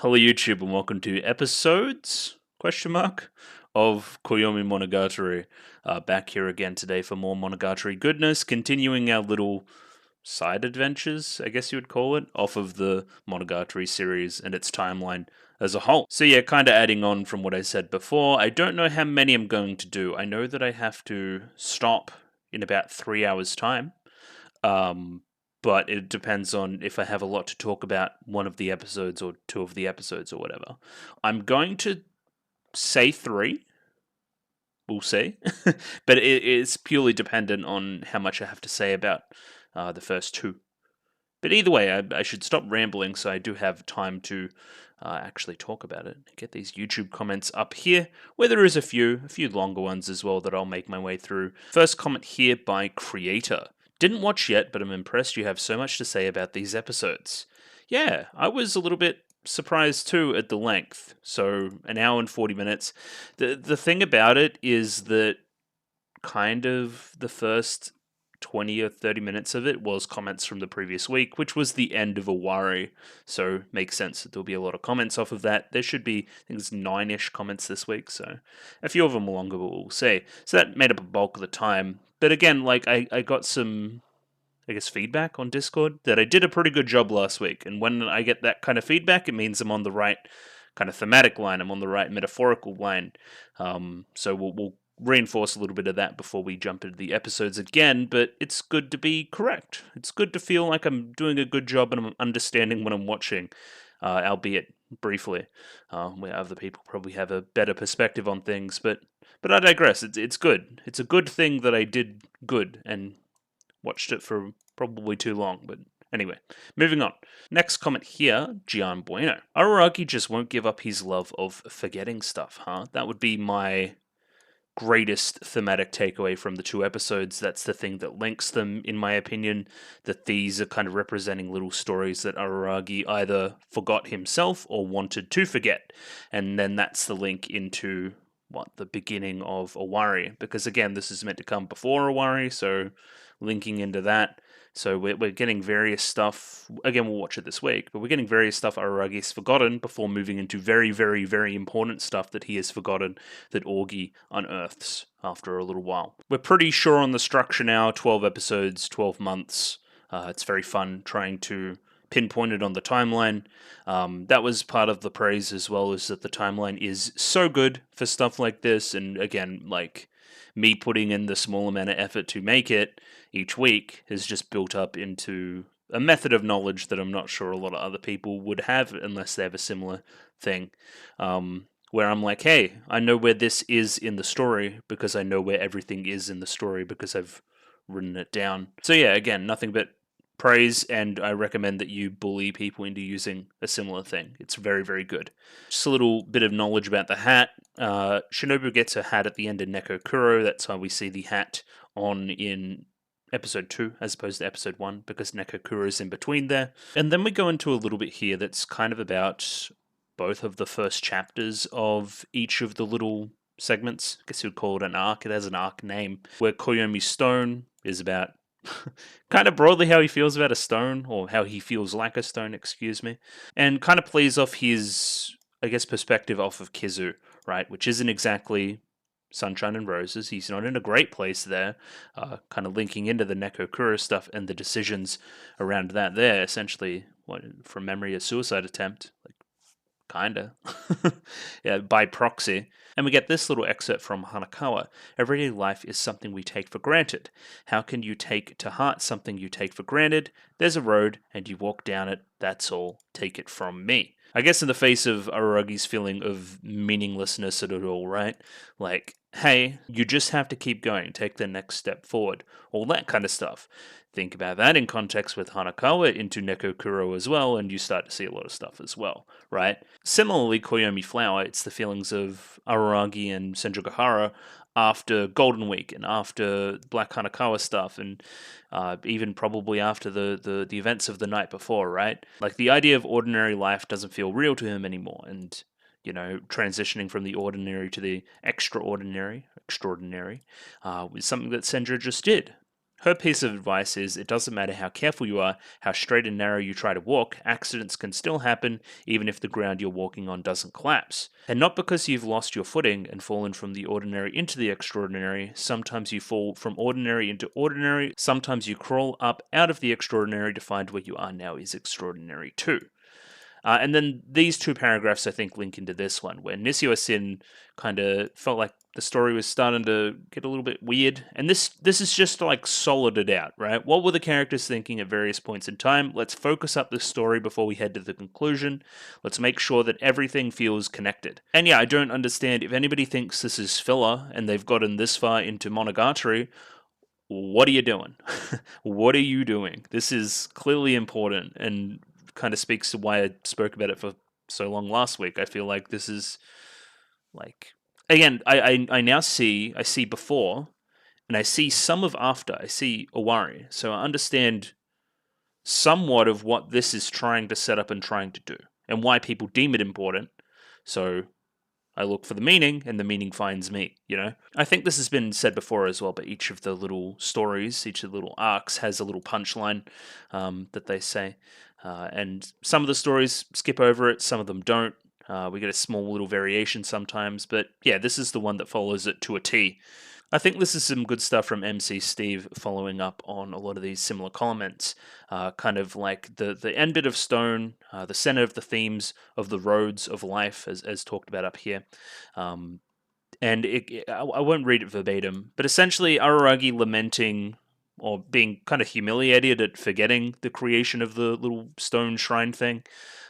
Hello YouTube and welcome to episodes of Koyomimonogatari. Back here again today for more Monogatari goodness, continuing our little side adventures, I guess you would call it, off of the Monogatari series and its timeline as a whole. So yeah, kind of adding on from what I said before, I don't know how many I'm going to do. I know that I have to stop in about 3 hours time. But it depends on if I have a lot to talk about one of the episodes or two of the episodes or whatever. I'm going to say three. We'll see. But it's purely dependent on how much I have to say about the first two. But either way, I should stop rambling so I do have time to actually talk about it. Get these YouTube comments up here, where there is a few longer ones as well that I'll make my way through. First comment here by Creator. Didn't watch yet, but I'm impressed you have so much to say about these episodes. Yeah, I was a little bit surprised too at the length. So an hour and 40 minutes. The thing about it is that kind of the first 20 or 30 minutes of it was comments from the previous week, which was the end of Awari. So makes sense that there'll be a lot of comments off of that. There should be, I think it's 9-ish comments this week, so a few of them are longer, but we'll see. So that made up a bulk of the time. But again, like I got some, I guess, feedback on Discord that I did a pretty good job last week. And when I get that kind of feedback, it means I'm on the right kind of thematic line. I'm on the right metaphorical line. So we'll reinforce a little bit of that before we jump into the episodes again, but it's good to be correct. It's good to feel like I'm doing a good job and I'm understanding what I'm watching, albeit briefly, where other people probably have a better perspective on things, but I digress. It's good. It's a good thing that I did good and watched it for probably too long, but anyway, moving on. Next comment here, Gian Bueno. Araragi just won't give up his love of forgetting stuff, huh? That would be my greatest thematic takeaway from the two episodes. That's the thing that links them, in my opinion, that these are kind of representing little stories that Araragi either forgot himself or wanted to forget. And then that's the link into the beginning of Awari, because again, this is meant to come before Awari, so linking into that. So we're getting various stuff. Again, we'll watch it this week, but we're getting various stuff Araragi's forgotten before moving into very, very, very important stuff that he has forgotten that Augie unearths after a little while. We're pretty sure on the structure now. 12 episodes, 12 months. It's very fun trying to pinpoint it on the timeline. That was part of the praise as well, is that the timeline is so good for stuff like this. And again, like me putting in the small amount of effort to make it each week has just built up into a method of knowledge that I'm not sure a lot of other people would have unless they have a similar thing. Where I'm like, hey, I know where this is in the story because I know where everything is in the story because I've written it down. So yeah, again, nothing but praise, and I recommend that you bully people into using a similar thing. It's very, very good. Just a little bit of knowledge about the hat. Shinobu gets a hat at the end of Neko Kuro. That's why we see the hat on in episode 2 as opposed to episode 1, because Neko Kuro is in between there. And then we go into a little bit here that's kind of about both of the first chapters of each of the little segments. I guess you'd call it an arc. It has an arc name, where Koyomi Stone is about kind of broadly how he feels about a stone, or how he feels like a stone, excuse me, and kind of plays off his, I guess, perspective off of Kizu, right, which isn't exactly sunshine and roses. He's not in a great place there, kind of linking into the Neko Kuro stuff and the decisions around that there, essentially, from memory, a suicide attempt, like, kinda. Yeah, by proxy. And we get this little excerpt from Hanakawa. Everyday life is something we take for granted. How can you take to heart something you take for granted? There's a road, and you walk down it. That's all. Take it from me. I guess in the face of Araragi's feeling of meaninglessness at it all, right? Like, hey, you just have to keep going. Take the next step forward. All that kind of stuff. Think about that in context with Hanakawa into Neko Kuro as well, and you start to see a lot of stuff as well, right? Similarly, Koyomi Flower, it's the feelings of Araragi and Senjogahara after Golden Week and after Black Hanakawa stuff, and even probably after the events of the night before, right? Like, the idea of ordinary life doesn't feel real to him anymore, and transitioning from the ordinary to the extraordinary, was something that Senja just did. Her piece of advice is it doesn't matter how careful you are, how straight and narrow you try to walk, accidents can still happen even if the ground you're walking on doesn't collapse. And not because you've lost your footing and fallen from the ordinary into the extraordinary, sometimes you fall from ordinary into ordinary, sometimes you crawl up out of the extraordinary to find where you are now is extraordinary too. And then these two paragraphs, I think, link into this one, where Nishio Sin kind of felt like the story was starting to get a little bit weird. And this is just like solid it out, right? What were the characters thinking at various points in time? Let's focus up the story before we head to the conclusion. Let's make sure that everything feels connected. And yeah, I don't understand if anybody thinks this is filler and they've gotten this far into Monogatari. What are you doing? What are you doing? This is clearly important and kind of speaks to why I spoke about it for so long last week. I feel like this is like, again, I now see before and I see some of after. I see Owari, so I understand somewhat of what this is trying to set up and trying to do and why people deem it important. So I look for the meaning, and the meaning finds me, you know? I think this has been said before as well, but each of the little stories, each of the little arcs has a little punchline that they say. And some of the stories skip over it, some of them don't. We get a small little variation sometimes, but yeah, this is the one that follows it to a T. I think this is some good stuff from MC Steve following up on a lot of these similar comments. Kind of like the end bit of Stone, the center of the themes of the roads of life, as talked about up here. And I won't read it verbatim, but essentially Araragi lamenting or being kind of humiliated at forgetting the creation of the little stone shrine thing.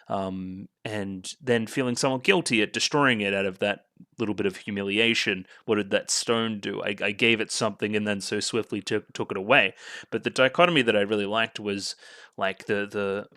And then feeling somewhat guilty at destroying it out of that little bit of humiliation. What did that stone do? I gave it something and then so swiftly took it away. But the dichotomy that I really liked was like the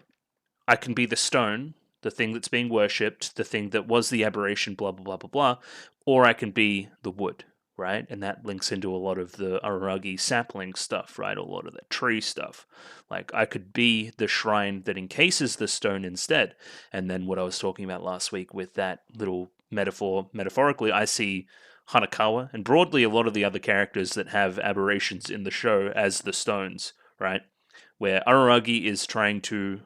I can be the stone, the thing that's being worshipped, the thing that was the aberration, blah blah blah blah blah, or I can be the wood. Right, and that links into a lot of the Araragi sapling stuff, right? A lot of the tree stuff. Like I could be the shrine that encases the stone instead. And then what I was talking about last week with that little metaphorically, I see Hanakawa and broadly a lot of the other characters that have aberrations in the show as the stones, right? Where Araragi is trying to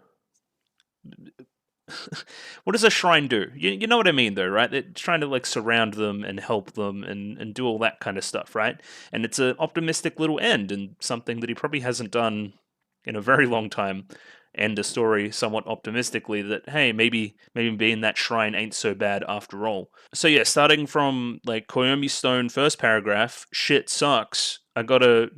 what does a shrine do? You know what I mean, though, right? It's trying to like surround them and help them and do all that kind of stuff, right? And it's an optimistic little end and something that he probably hasn't done in a very long time. End a story somewhat optimistically that hey, maybe being that shrine ain't so bad after all. So yeah, starting from like Koyomi Stone first paragraph, shit sucks. I gotta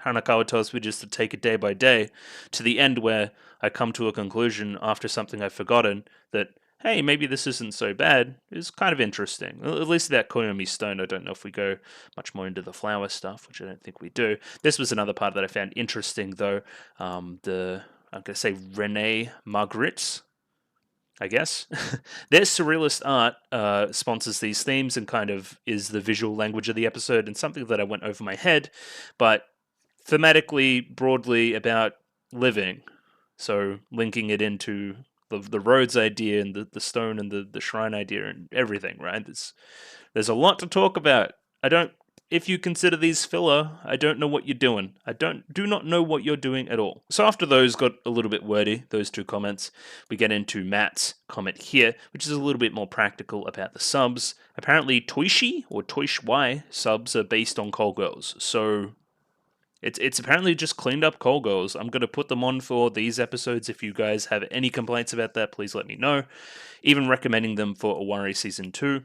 Hanakawa tells me just to take it day by day, to the end where I come to a conclusion after something I've forgotten that, hey, maybe this isn't so bad, is kind of interesting. At least that Koyomi Stone. I don't know if we go much more into the flower stuff, which I don't think we do. This was another part that I found interesting, though. I'm going to say Rene Magritte's, I guess. Their surrealist art sponsors these themes and kind of is the visual language of the episode and something that I went over my head, but thematically, broadly about living. So linking it into the roads idea and the stone and the shrine idea and everything, right? There's a lot to talk about. If you consider these filler, I don't know what you're doing. Do not know what you're doing at all. So after those got a little bit wordy, those two comments, we get into Matt's comment here, which is a little bit more practical about the subs. Apparently Toishi or Toishwai subs are based on Call Girls. So it's apparently just cleaned up Call Girls. I'm going to put them on for these episodes. If you guys have any complaints about that, please let me know. Even recommending them for Owari Season 2.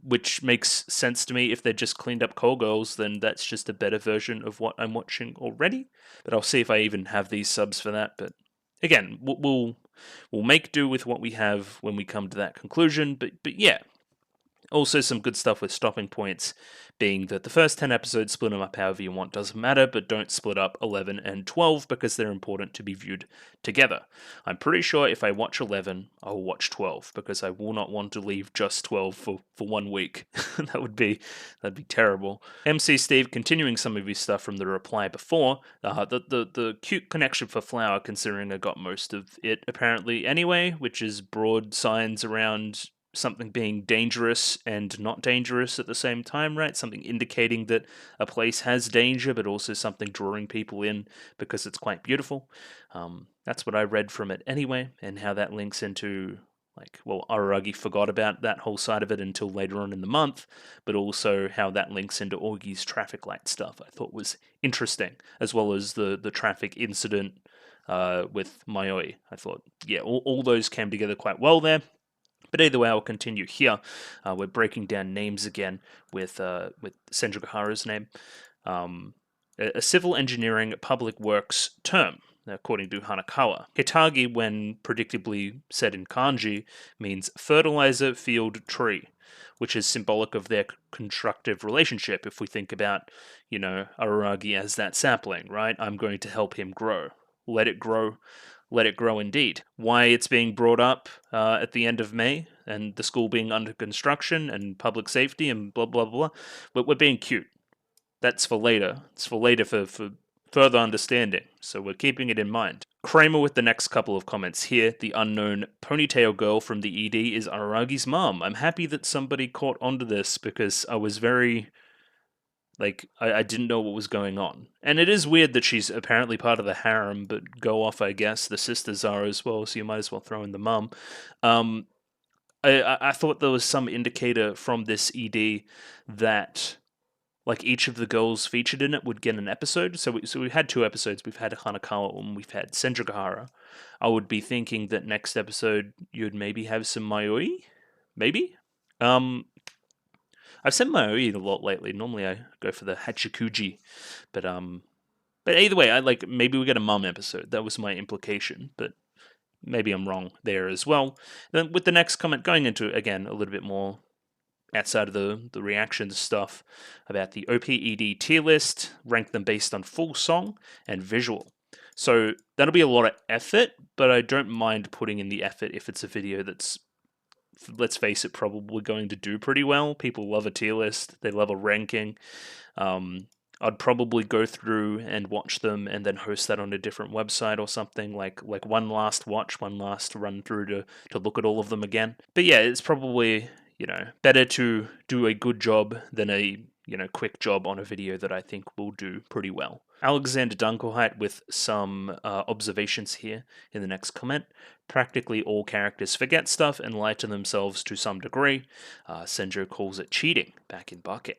Which makes sense to me. If they're just cleaned up Call Girls, then that's just a better version of what I'm watching already. But I'll see if I even have these subs for that. But again, we'll make do with what we have when we come to that conclusion. But yeah, also some good stuff with stopping points, being that the first 10 episodes, split them up however you want, doesn't matter, but don't split up 11 and 12 because they're important to be viewed together. I'm pretty sure if I watch 11, I'll watch 12 because I will not want to leave just 12 for 1 week. That'd be terrible. MC Steve continuing some of his stuff from the reply before, the cute connection for Flower, considering I got most of it apparently anyway, which is broad signs around something being dangerous and not dangerous at the same time, right? Something indicating that a place has danger, but also something drawing people in because it's quite beautiful. That's what I read from it anyway, and how that links into, like, well, Araragi forgot about that whole side of it until later on in the month, but also how that links into Augi's traffic light stuff I thought was interesting, as well as the traffic incident with Mayoi. I thought, yeah, all those came together quite well there. But either way, I'll continue here. We're breaking down names again with Senjugahara's name. A civil engineering public works term, according to Hanakawa. Hitagi, when predictably said in kanji, means fertilizer field tree, which is symbolic of their constructive relationship. If we think about, Araragi as that sapling, right? I'm going to help him grow. Let it grow. Let it grow indeed. Why it's being brought up at the end of May, and the school being under construction, and public safety, and blah, blah, blah. But we're being cute. That's for later. It's for later for further understanding. So we're keeping it in mind. Kramer with the next couple of comments here. The unknown ponytail girl from the ED is Araragi's mom. I'm happy that somebody caught onto this because I was very... I didn't know what was going on. And it is weird that she's apparently part of the harem, but go off, I guess. The sisters are as well, so you might as well throw in the mum. I thought there was some indicator from this ED that, like, each of the girls featured in it would get an episode. So we had 2 episodes. We've had Hanakawa and we've had Senjugahara. I would be thinking that next episode you'd maybe have some Mayoi? Maybe? I've said Mayoi a lot lately. Normally I go for the Hachikuji. But either way, maybe we get a mum episode. That was my implication, but maybe I'm wrong there as well. Then with the next comment, going into, again, a little bit more outside of the reactions stuff about the OPED tier list, rank them based on full song and visual. So that'll be a lot of effort, but I don't mind putting in the effort if it's a video that's, let's face it, probably going to do pretty well. People love a tier list. They love a ranking. I'd probably go through and watch them and then host that on a different website or something, like one last watch, one last run through to look at all of them again. But yeah, it's probably, better to do a good job than a, quick job on a video that I think will do pretty well. Alexander Dunkelheit with some observations here in the next comment. Practically all characters forget stuff and lie to themselves to some degree. Senjo calls it cheating back in Bake.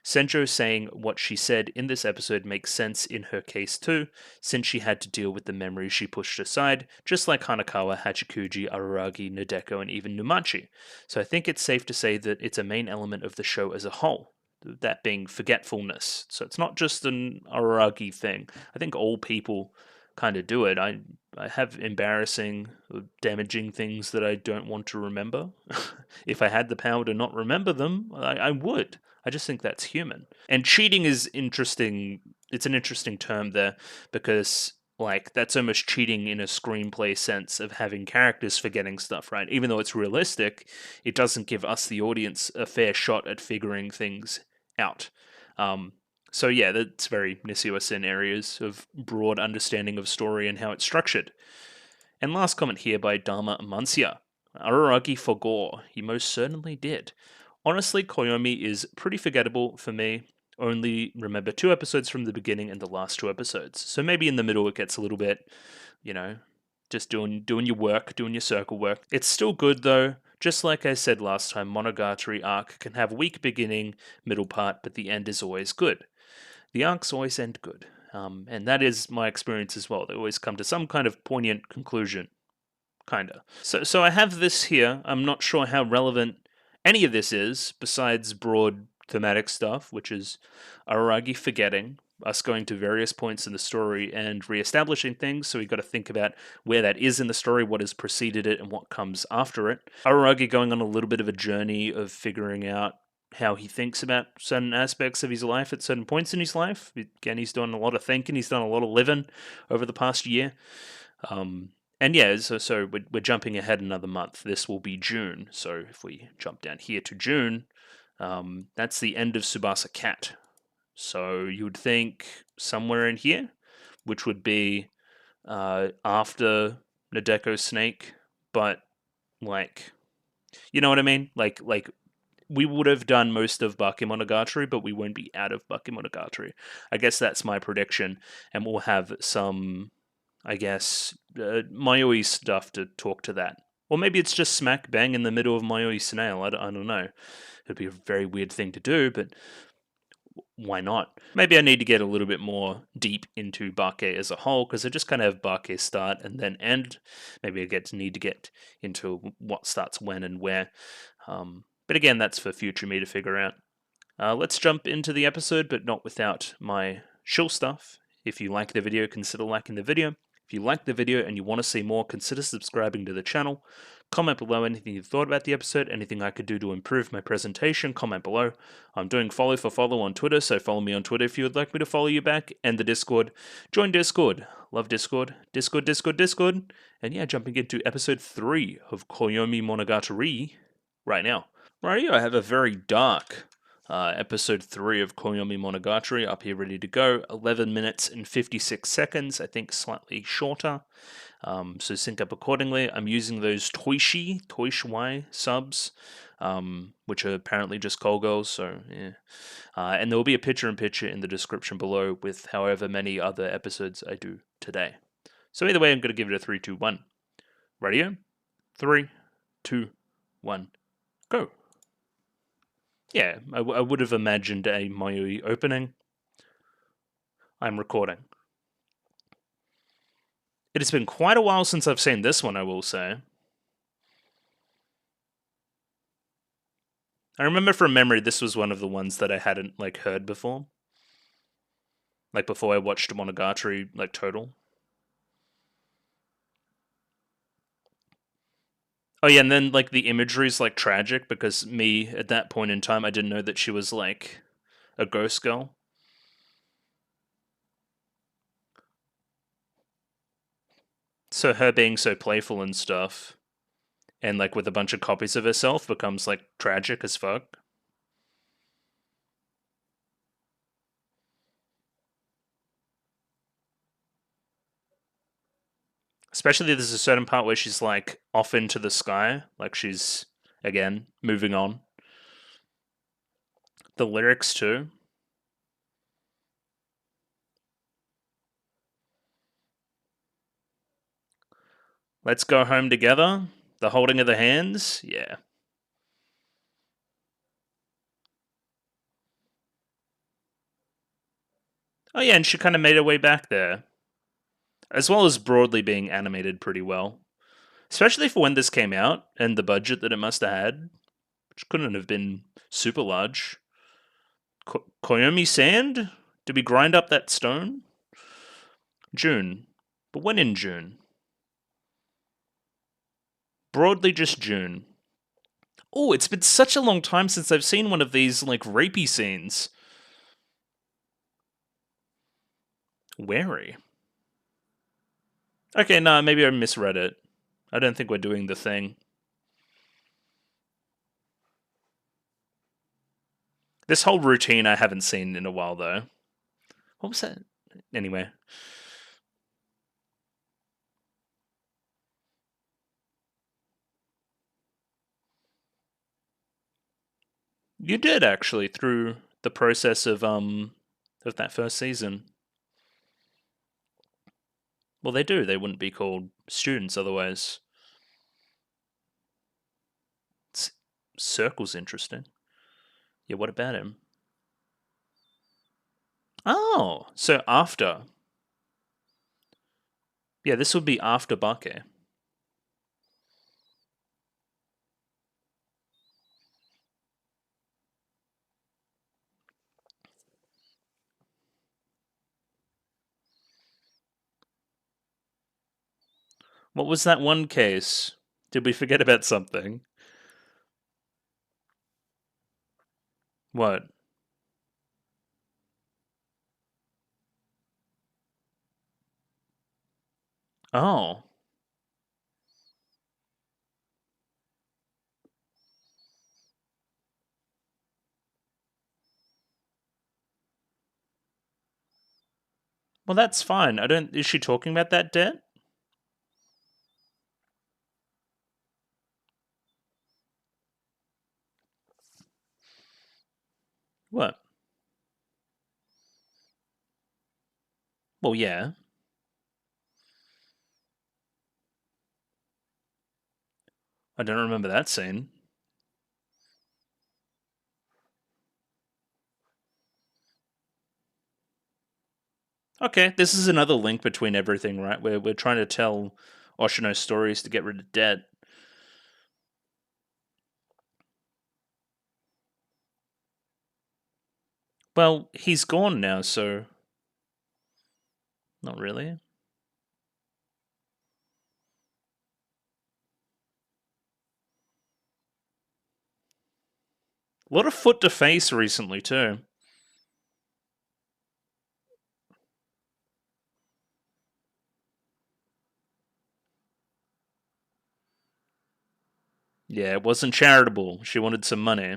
Senjo saying what she said in this episode makes sense in her case too, since she had to deal with the memories she pushed aside, just like Hanakawa, Hachikuji, Araragi, Nadeko, and even Numachi. So I think it's safe to say that it's a main element of the show as a whole, that being forgetfulness. So it's not just an Araragi thing. I think all people kind of do it. I have embarrassing, damaging things that I don't want to remember. If I had the power to not remember them, I would. I just think that's human. And cheating is interesting. It's an interesting term there because, that's almost cheating in a screenplay sense of having characters forgetting stuff, right? Even though it's realistic, it doesn't give us, the audience, a fair shot at figuring things out. So yeah, that's very Nisuo in areas of broad understanding of story and how it's structured. And last comment here by Dharma Mancia. Araragi forgot. He most certainly did. Honestly, Koyomi is pretty forgettable for me. Only remember 2 episodes from the beginning and the last 2 episodes. So maybe in the middle it gets a little bit, just doing your work, doing your circle work. It's still good though. Just like I said last time, Monogatari arc can have weak beginning, middle part, but the end is always good. The arcs always end good. And that is my experience as well. They always come to some kind of poignant conclusion. Kinda. So I have this here. I'm not sure how relevant any of this is, besides broad thematic stuff, which is Araragi forgetting, us going to various points in the story and re-establishing things, so we've got to think about where that is in the story, what has preceded it, and what comes after it. Araragi going on a little bit of a journey of figuring out how he thinks about certain aspects of his life at certain points in his life. Again, he's done a lot of thinking, he's done a lot of living over the past year. And yeah, so we're jumping ahead another month. This will be June. So if we jump down here to June, that's the end of Tsubasa Cat. So you would think somewhere in here, which would be after Nadeko Snake, but You know what I mean? Like we would have done most of Bakemonogatari, but we won't be out of Bakemonogatari. I guess that's my prediction, and we'll have some, I guess, Mayoi stuff to talk to that. Or maybe it's just smack bang in the middle of Mayoi Snail. I don't know. It'd be a very weird thing to do, but why not? Maybe I need to get a little bit more deep into Bake as a whole, because I just kind of have Bake start and then end. Maybe I need to get into what starts when and where. But again, that's for future me to figure out. Let's jump into the episode, but not without my shill stuff. If you like the video, consider liking the video. If you like the video and you want to see more, consider subscribing to the channel. Comment below anything you thought about the episode, anything I could do to improve my presentation, comment below. I'm doing follow for follow on Twitter, so follow me on Twitter if you would like me to follow you back, and the Discord. Join Discord. Love Discord. Discord. And yeah, jumping into episode 3 of Koyomimonogatari right now. Rightio, I have a very dark episode 3 of Koyomimonogatari up here ready to go. 11 minutes and 56 seconds, I think slightly shorter. So sync up accordingly. I'm using those Toishi subs, which are apparently just call girls, so yeah. And there will be a picture-in-picture in the description below with however many other episodes I do today. So either way, I'm going to give it a 3, 2, 1. Radio? 3, 2, 1, go. Yeah, I would have imagined a Mayui opening. I'm recording. It has been quite a while since I've seen this one, I will say. I remember from memory this was one of the ones that I hadn't heard before. Like before I watched Monogatari total. Oh yeah, and then the imagery is tragic because me at that point in time I didn't know that she was a ghost girl. So her being so playful and stuff, and with a bunch of copies of herself becomes tragic as fuck. Especially there's a certain part where she's off into the sky, she's again moving on. The lyrics too. Let's go home together. The holding of the hands, yeah. Oh yeah, and she kind of made her way back there. As well as broadly being animated pretty well. Especially for when this came out, and the budget that it must have had, which couldn't have been super large. Koyomi sand? Did we grind up that stone? June. But when in June? Broadly just June. Oh, it's been such a long time since I've seen one of these, rapey scenes. Wary. Okay, nah, maybe I misread it. I don't think we're doing the thing. This whole routine I haven't seen in a while, though. What was that? Anyway. You did, actually, through the process of that first season. Well, they do. They wouldn't be called students otherwise. Circle's interesting. Yeah, what about him? Oh, so after. Yeah, this would be after Bake. What was that one case? Did we forget about something? What? Oh. Well, that's fine. I don't. Is she talking about that debt? What? Well, yeah. I don't remember that scene. Okay, this is another link between everything, right? We're trying to tell Oshino stories to get rid of debt. Well, he's gone now, so not really. A lot of foot to face recently too. Yeah, it wasn't charitable. She wanted some money.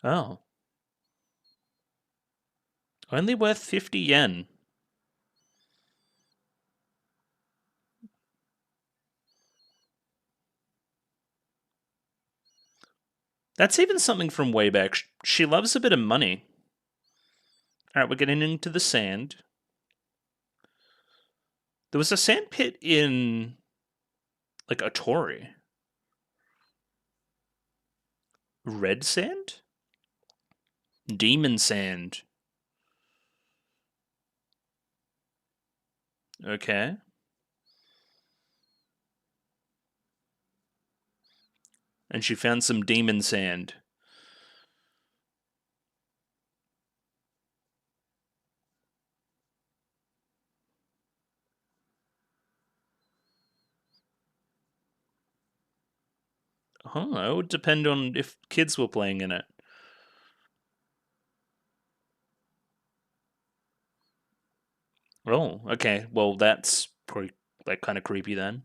Oh, only worth 50 yen. That's even something from way back. She loves a bit of money. All right, we're getting into the sand. There was a sand pit in like Otori. Red sand? Demon sand. Okay. And she found some demon sand. Oh, it would depend on if kids were playing in it. Oh, okay. Well, that's probably like kind of creepy then.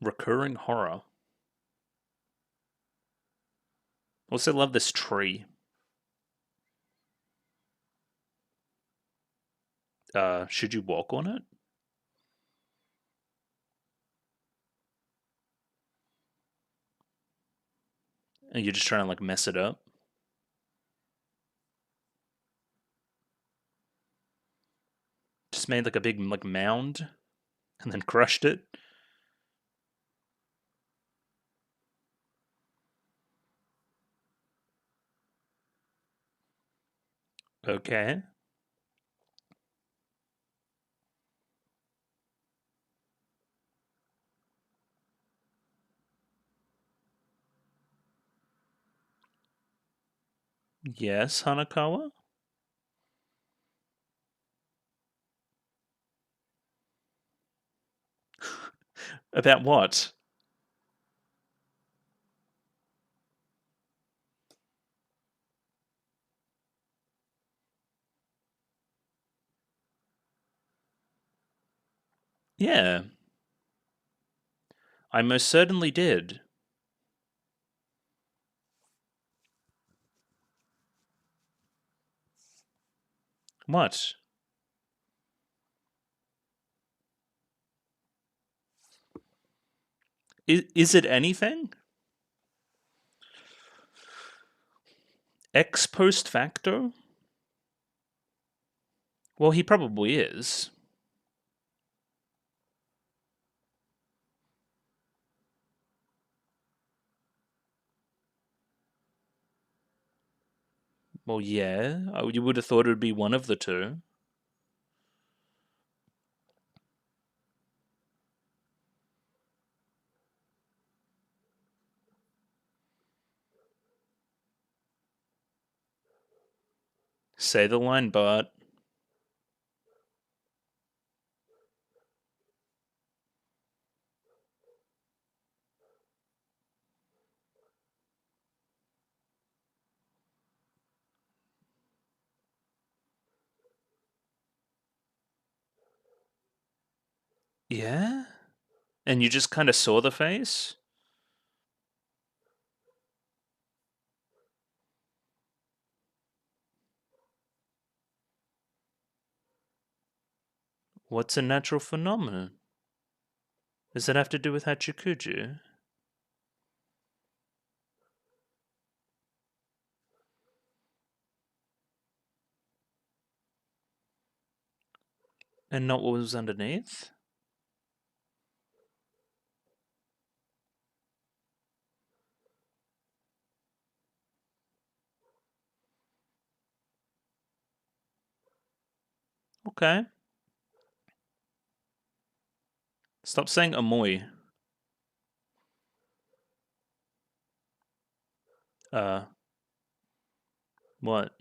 Recurring horror. Also, love this tree. Should you walk on it? And you're just trying to like mess it up? Just made like a big like mound and then crushed it? Okay. Yes, Hanakawa? About what? Yeah, I most certainly did. What? Is it anything? Ex post facto? Well, he probably is. Well, yeah, you would have thought it would be one of the two. Say the line, Bart. Yeah? And you just kind of saw the face? What's a natural phenomenon? Does that have to do with Hachikuji? And not what was underneath? Okay. Stop saying Amoy. What?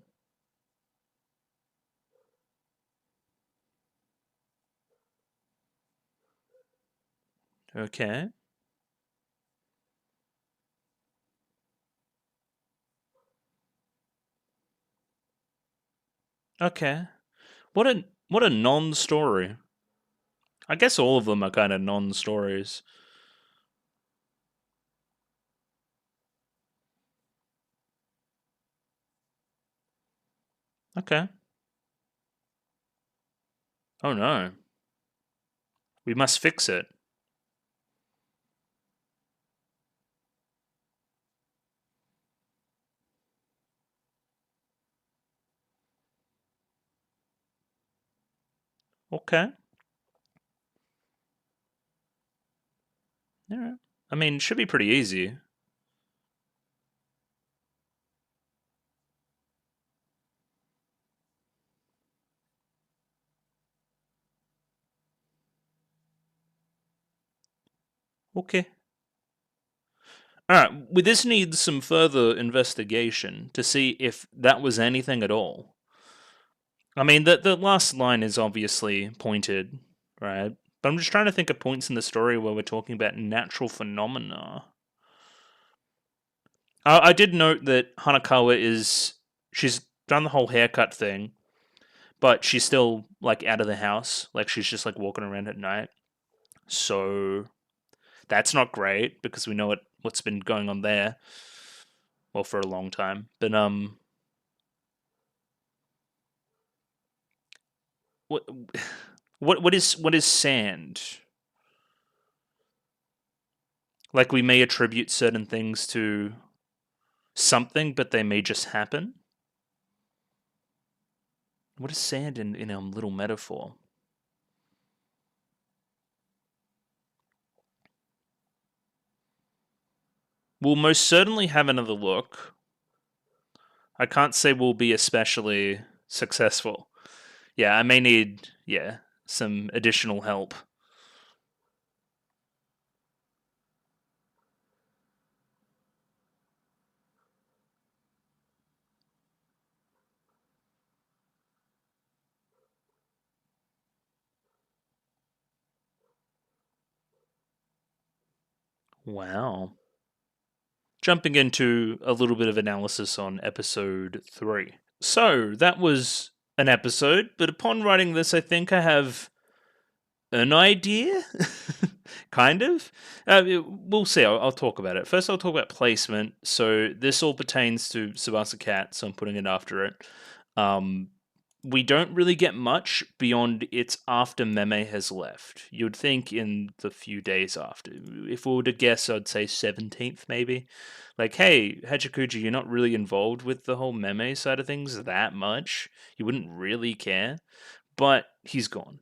Okay. Okay. What a non-story. I guess all of them are kind of non-stories. Okay. Oh no. We must fix it. Okay. All right. I mean, should be pretty easy. Okay. All right. We this needs some further investigation to see if that was anything at all. I mean, the last line is obviously pointed, right? But I'm just trying to think of points in the story where we're talking about natural phenomena. I did note that Hanakawa she's done the whole haircut thing, but she's still like out of the house, like she's just like walking around at night. So that's not great because we know what's been going on there, well, for a long time. But what what is sand? Like we may attribute certain things to something, but they may just happen. What is sand in a little metaphor? We'll most certainly have another look. I can't say we'll be especially successful. Yeah, I may need some additional help. Wow. Jumping into a little bit of analysis on episode 3. So, that was an episode, but upon writing this, I think I have an idea? Kind of. We'll see. I'll talk about it. First, I'll talk about placement. So, this all pertains to Tsubasa Cat, so I'm putting it after it. Um, we don't really get much beyond it's after Meme has left. You'd think in the few days after. If we were to guess, I'd say 17th maybe. Like, hey, Hachikuji, you're not really involved with the whole Meme side of things that much. You wouldn't really care. But he's gone.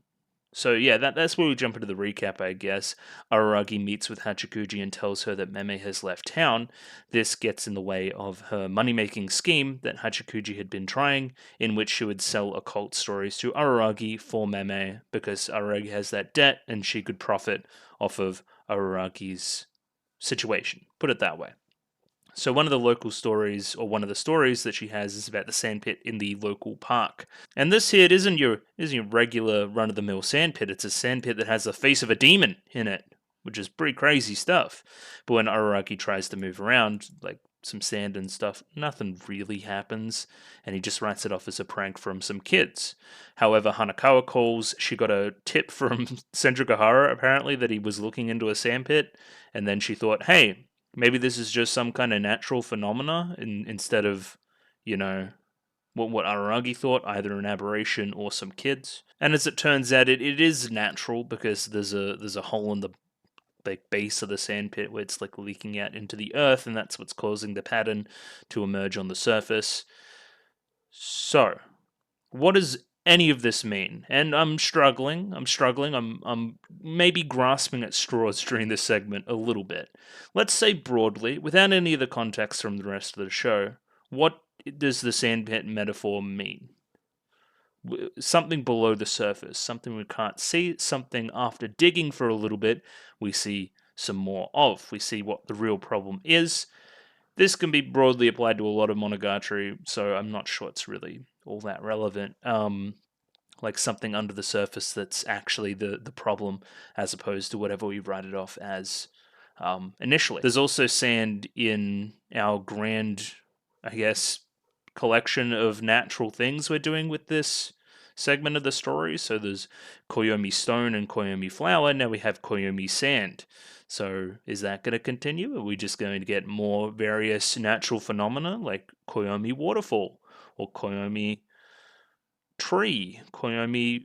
So yeah, that's where we jump into the recap, I guess. Araragi meets with Hachikuji and tells her that Meme has left town. This gets in the way of her money-making scheme that Hachikuji had been trying, in which she would sell occult stories to Araragi for Meme, because Araragi has that debt and she could profit off of Araragi's situation. Put it that way. So one of the local stories, or one of the stories that she has, is about the sandpit in the local park. And this here, it isn't your regular run-of-the-mill sandpit. It's a sandpit that has the face of a demon in it, which is pretty crazy stuff. But when Araragi tries to move around, like some sand and stuff, nothing really happens, and he just writes it off as a prank from some kids. However, Hanakawa calls. She got a tip from Senjugahara, apparently, that he was looking into a sandpit, and then she thought, hey, maybe this is just some kind of natural phenomena instead of, you know, what Araragi thought, either an aberration or some kids. And as it turns out, it is natural because there's a hole in the base of the sandpit where it's like leaking out into the earth, and that's what's causing the pattern to emerge on the surface. So, what does any of this mean? And I'm struggling. I'm maybe grasping at straws during this segment a little bit. Let's say broadly, without any of the context from the rest of the show, what does the sandpit metaphor mean? Something below the surface, something we can't see, something after digging for a little bit, we see some more of. We see what the real problem is. This can be broadly applied to a lot of Monogatari, so I'm not sure it's really all that relevant. Like something under the surface that's actually the problem, as opposed to whatever we write it off as initially. There's also sand in our grand, I guess, collection of natural things we're doing with this segment of the story. So there's Koyomi stone and Koyomi flower. Now we have Koyomi sand. So is that going to continue? Are we just going to get more various natural phenomena like Koyomi waterfall or Koyomi tree, Koyomi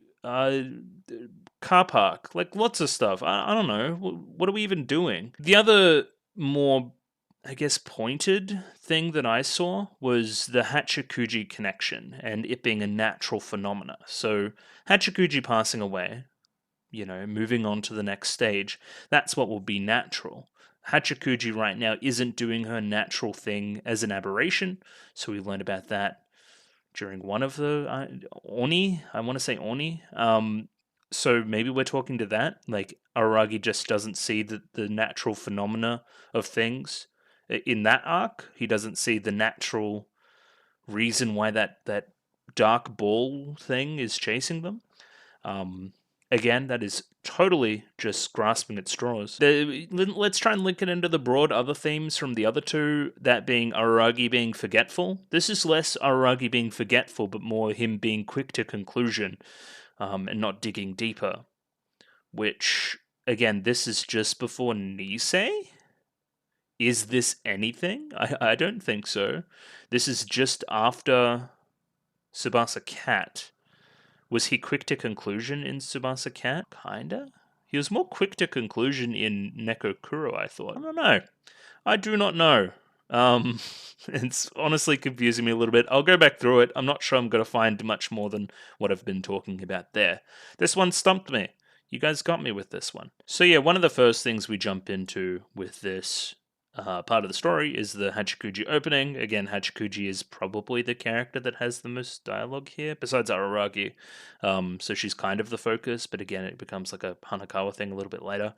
car park, like lots of stuff. I don't know. What are we even doing? The other more, I guess, pointed thing that I saw was the Hachikuji connection and it being a natural phenomena. So Hachikuji passing away, moving on to the next stage, that's what will be natural. Hachikuji right now isn't doing her natural thing as an aberration, so we learned about that during one of the Oni. I want to say Oni. So maybe we're talking to that. Like Aragi just doesn't see the natural phenomena of things in that arc. He doesn't see the natural reason why that dark ball thing is chasing them. Again, that is totally just grasping at straws. Let's try and link it into the broad other themes from the other two, that being Araragi being forgetful. This is less Araragi being forgetful, but more him being quick to conclusion and not digging deeper. Which, again, this is just before Nisei? Is this anything? I don't think so. This is just after Tsubasa Cat. Was he quick to conclusion in Tsubasa Cat? Kinda. He was more quick to conclusion in Nekokuro, I thought. I don't know. I do not know. It's honestly confusing me a little bit. I'll go back through it. I'm not sure I'm going to find much more than what I've been talking about there. This one stumped me. You guys got me with this one. So yeah, one of the first things we jump into with this part of the story is the Hachikuji opening. Again, Hachikuji is probably the character that has the most dialogue here, besides Araragi. So she's kind of the focus, but again, it becomes like a Hanakawa thing a little bit later.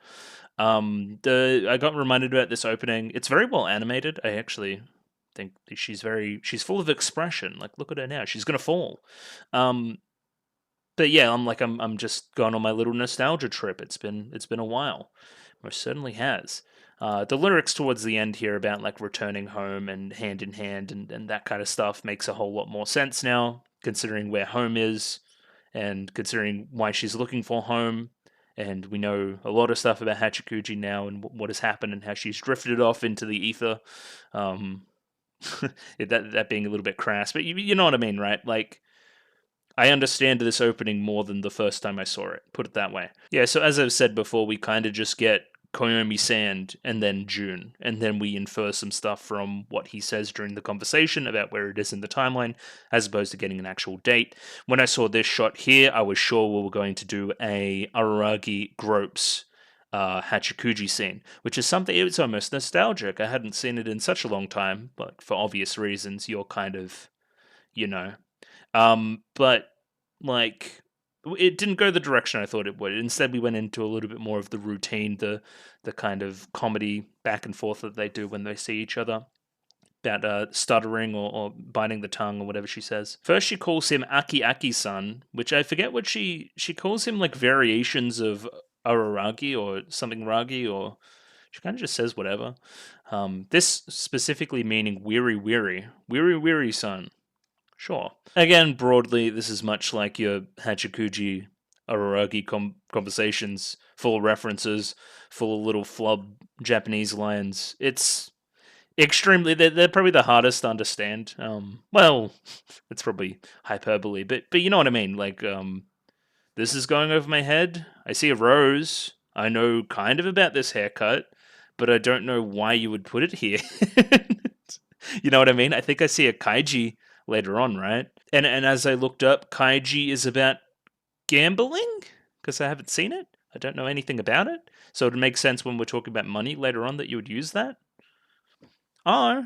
I got reminded about this opening. It's very well animated. I actually think she's full of expression. Like, look at her now. She's gonna fall. But yeah, I'm just going on my little nostalgia trip. It's been a while. Most certainly has. The lyrics towards the end here about like returning home and hand in hand and that kind of stuff makes a whole lot more sense now, considering where home is and considering why she's looking for home. And we know a lot of stuff about Hachikuji now and what has happened and how she's drifted off into the ether. That being a little bit crass, but you know what I mean, right? Like, I understand this opening more than the first time I saw it, put it that way. Yeah, so as I've said before, we kind of just get Koyomi Sand and then June, and then we infer some stuff from what he says during the conversation about where it is in the timeline, as opposed to getting an actual date. When I saw this shot here, I was sure we were going to do a Araragi gropes Hachikuji scene, which is something, it's almost nostalgic. I hadn't seen it in such a long time, but for obvious reasons, you're kind of, you know. But like, it didn't go the direction I thought it would. Instead, we went into a little bit more of the routine, the kind of comedy back and forth that they do when they see each other, about stuttering or biting the tongue or whatever she says. First, she calls him Aki Aki-san, which I forget what she calls him, like variations of Araragi or something Ragi, or she kind of just says whatever. This specifically meaning weary son. Sure. Again, broadly, this is much like your Hachikuji Araragi conversations, full of references, full of little flub Japanese lines. It's extremely. They're probably the hardest to understand. Well, it's probably hyperbole, but you know what I mean. Like, this is going over my head. I see a rose. I know kind of about this haircut, but I don't know why you would put it here. You know what I mean? I think I see a kaiji later on, right? And as I looked up, kaiji is about gambling because I haven't seen it. I don't know anything about it. So it would make sense when we're talking about money later on that you would use that. Oh,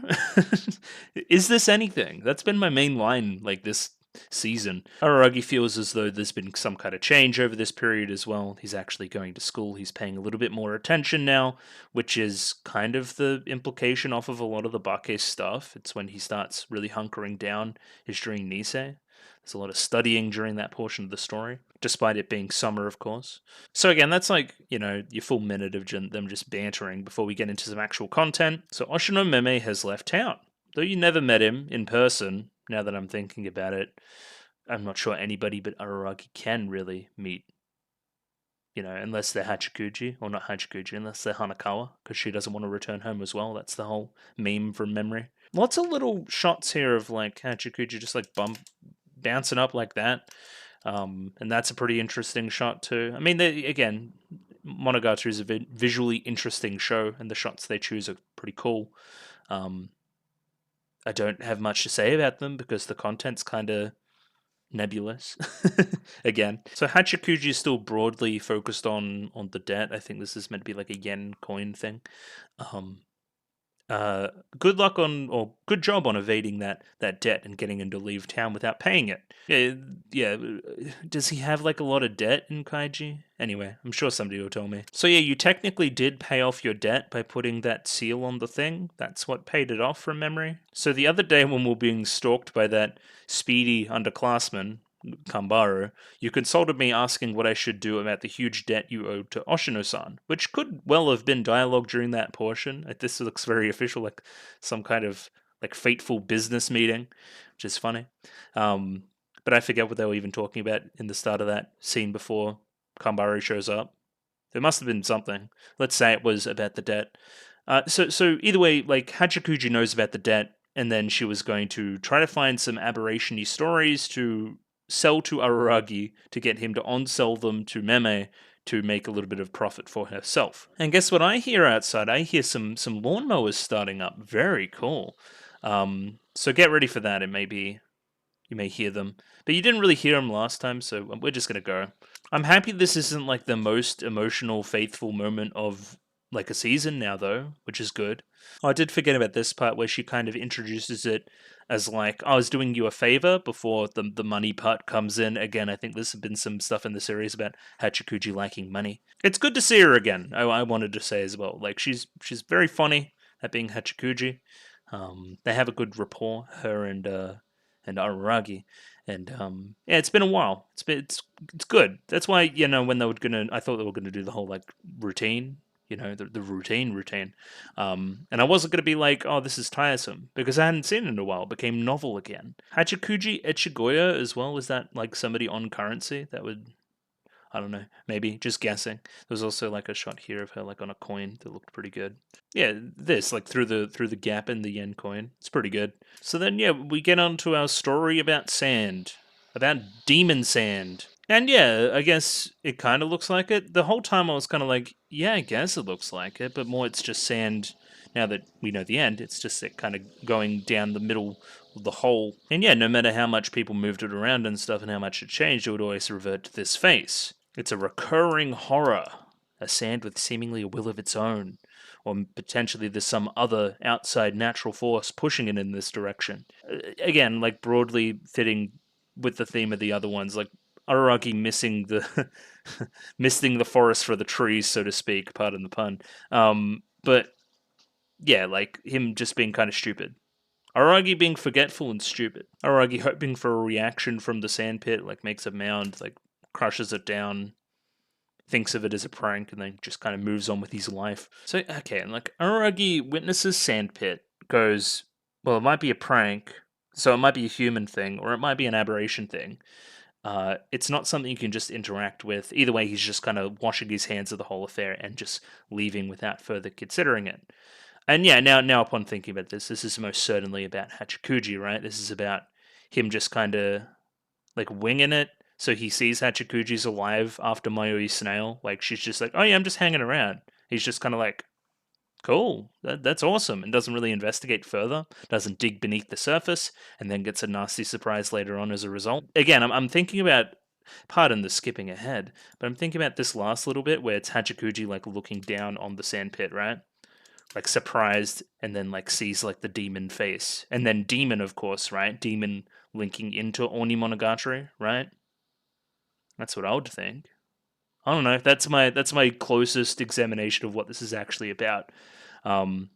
is this anything? That's been my main line like this season. Araragi feels as though there's been some kind of change over this period as well. He's actually going to school. He's paying a little bit more attention now, which is kind of the implication off of a lot of the Bake stuff. It's when he starts really hunkering down his during Nisei. There's a lot of studying during that portion of the story, despite it being summer, of course. So again, that's like, your full minute of them just bantering before we get into some actual content. So Oshino Meme has left town. Though you never met him in person, now that I'm thinking about it, I'm not sure anybody but Araragi can really meet, unless they're Hachikuji, or not Hachikuji, unless they're Hanakawa, because she doesn't want to return home as well. That's the whole meme from memory. Lots of little shots here of like Hachikuji just like bouncing up like that. And that's a pretty interesting shot too. I mean, again, Monogatari is a visually interesting show, and the shots they choose are pretty cool. I don't have much to say about them because the content's kind of nebulous. Again, so Hachikuji is still broadly focused on the debt. I think this is meant to be like a yen coin thing. Good luck or good job on evading that debt and getting him to leave town without paying it. Yeah. Does he have like a lot of debt in Kaiji? Anyway, I'm sure somebody will tell me. So yeah, you technically did pay off your debt by putting that seal on the thing. That's what paid it off from memory. So the other day when we were being stalked by that speedy underclassman, Kambaru, you consulted me asking what I should do about the huge debt you owed to Oshino-san, which could well have been dialogue during that portion. This looks very official, like some kind of like fateful business meeting, which is funny. But I forget what they were even talking about in the start of that scene before Kambaru shows up. There must have been something. Let's say it was about the debt. So either way, like Hachikuji knows about the debt, and then she was going to try to find some aberration-y stories to sell to Araragi to get him to on-sell them to Meme to make a little bit of profit for herself. And guess what I hear outside? I hear some lawnmowers starting up. Very cool. So get ready for that. You may hear them. But you didn't really hear them last time, so we're just going to go. I'm happy this isn't like the most emotional, faithful moment of like a season now, though, which is good. Oh, I did forget about this part where she kind of introduces it as like, I was doing you a favor before the money part comes in. Again, I think there's been some stuff in the series about Hachikuji liking money. It's good to see her again, I wanted to say as well. Like, she's very funny at being Hachikuji. They have a good rapport, her and Araragi. And yeah, it's been a while. It's good. That's why when I thought they were gonna do the whole like routine, the routine. And I wasn't gonna be like, oh, this is tiresome because I hadn't seen it in a while. It became novel again. Hachikuji Echigoya as well. Is that like somebody on currency that would? I don't know. Maybe just guessing. There's also like a shot here of her like on a coin that looked pretty good. Yeah, this like through the gap in the yen coin. It's pretty good. So then yeah, we get on to our story about sand, about demon sand. And yeah, I guess it kind of looks like it. The whole time I was kind of like, yeah, I guess it looks like it, but more it's just sand. Now that we know the end, it's just it kind of going down the middle of the hole. And yeah, no matter how much people moved it around and stuff and how much it changed, it would always revert to this face. It's a recurring horror, a sand with seemingly a will of its own, or potentially there's some other outside natural force pushing it in this direction. Again, like broadly fitting with the theme of the other ones, like Araragi missing the missing the forest for the trees, so to speak. Pardon the pun. But yeah, like him just being kind of stupid. Araragi being forgetful and stupid. Araragi hoping for a reaction from the sandpit, like makes a mound, like crushes it down, thinks of it as a prank, and then just kind of moves on with his life. So, okay, and like Araragi witnesses sandpit, goes, well, it might be a prank, so it might be a human thing, or it might be an aberration thing. It's not something you can just interact with. Either way, he's just kind of washing his hands of the whole affair and just leaving without further considering it. And yeah, now upon thinking about this is most certainly about Hachikuji, right? This is about him just kind of like winging it. So he sees Hachikuji's alive after Mayui's snail. Like she's just like, oh yeah, I'm just hanging around. He's just kind of like, cool, that's awesome, and doesn't really investigate further, doesn't dig beneath the surface, and then gets a nasty surprise later on as a result. Again, I'm thinking about, pardon the skipping ahead, but I'm thinking about this last little bit where it's Hachikuji like looking down on the sandpit, right? Like surprised, and then like sees like the demon face, and then demon, of course, right? Demon linking into Onimonogatari, right? That's what I would think. I don't know. That's my closest examination of what this is actually about. Um,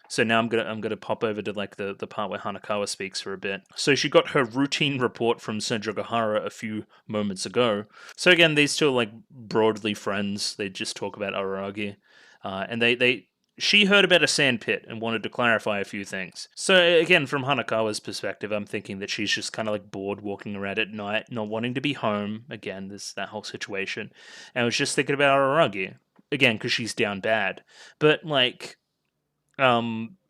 So now I'm gonna pop over to like the part where Hanakawa speaks for a bit. So she got her routine report from Senjogahara a few moments ago. So again, these two are like broadly friends. They just talk about Araragi, and they she heard about a sand pit and wanted to clarify a few things. So again, from Hanakawa's perspective, I'm thinking that she's just kind of like bored walking around at night, not wanting to be home. Again, there's that whole situation, and was just thinking about Araragi again because she's down bad. But like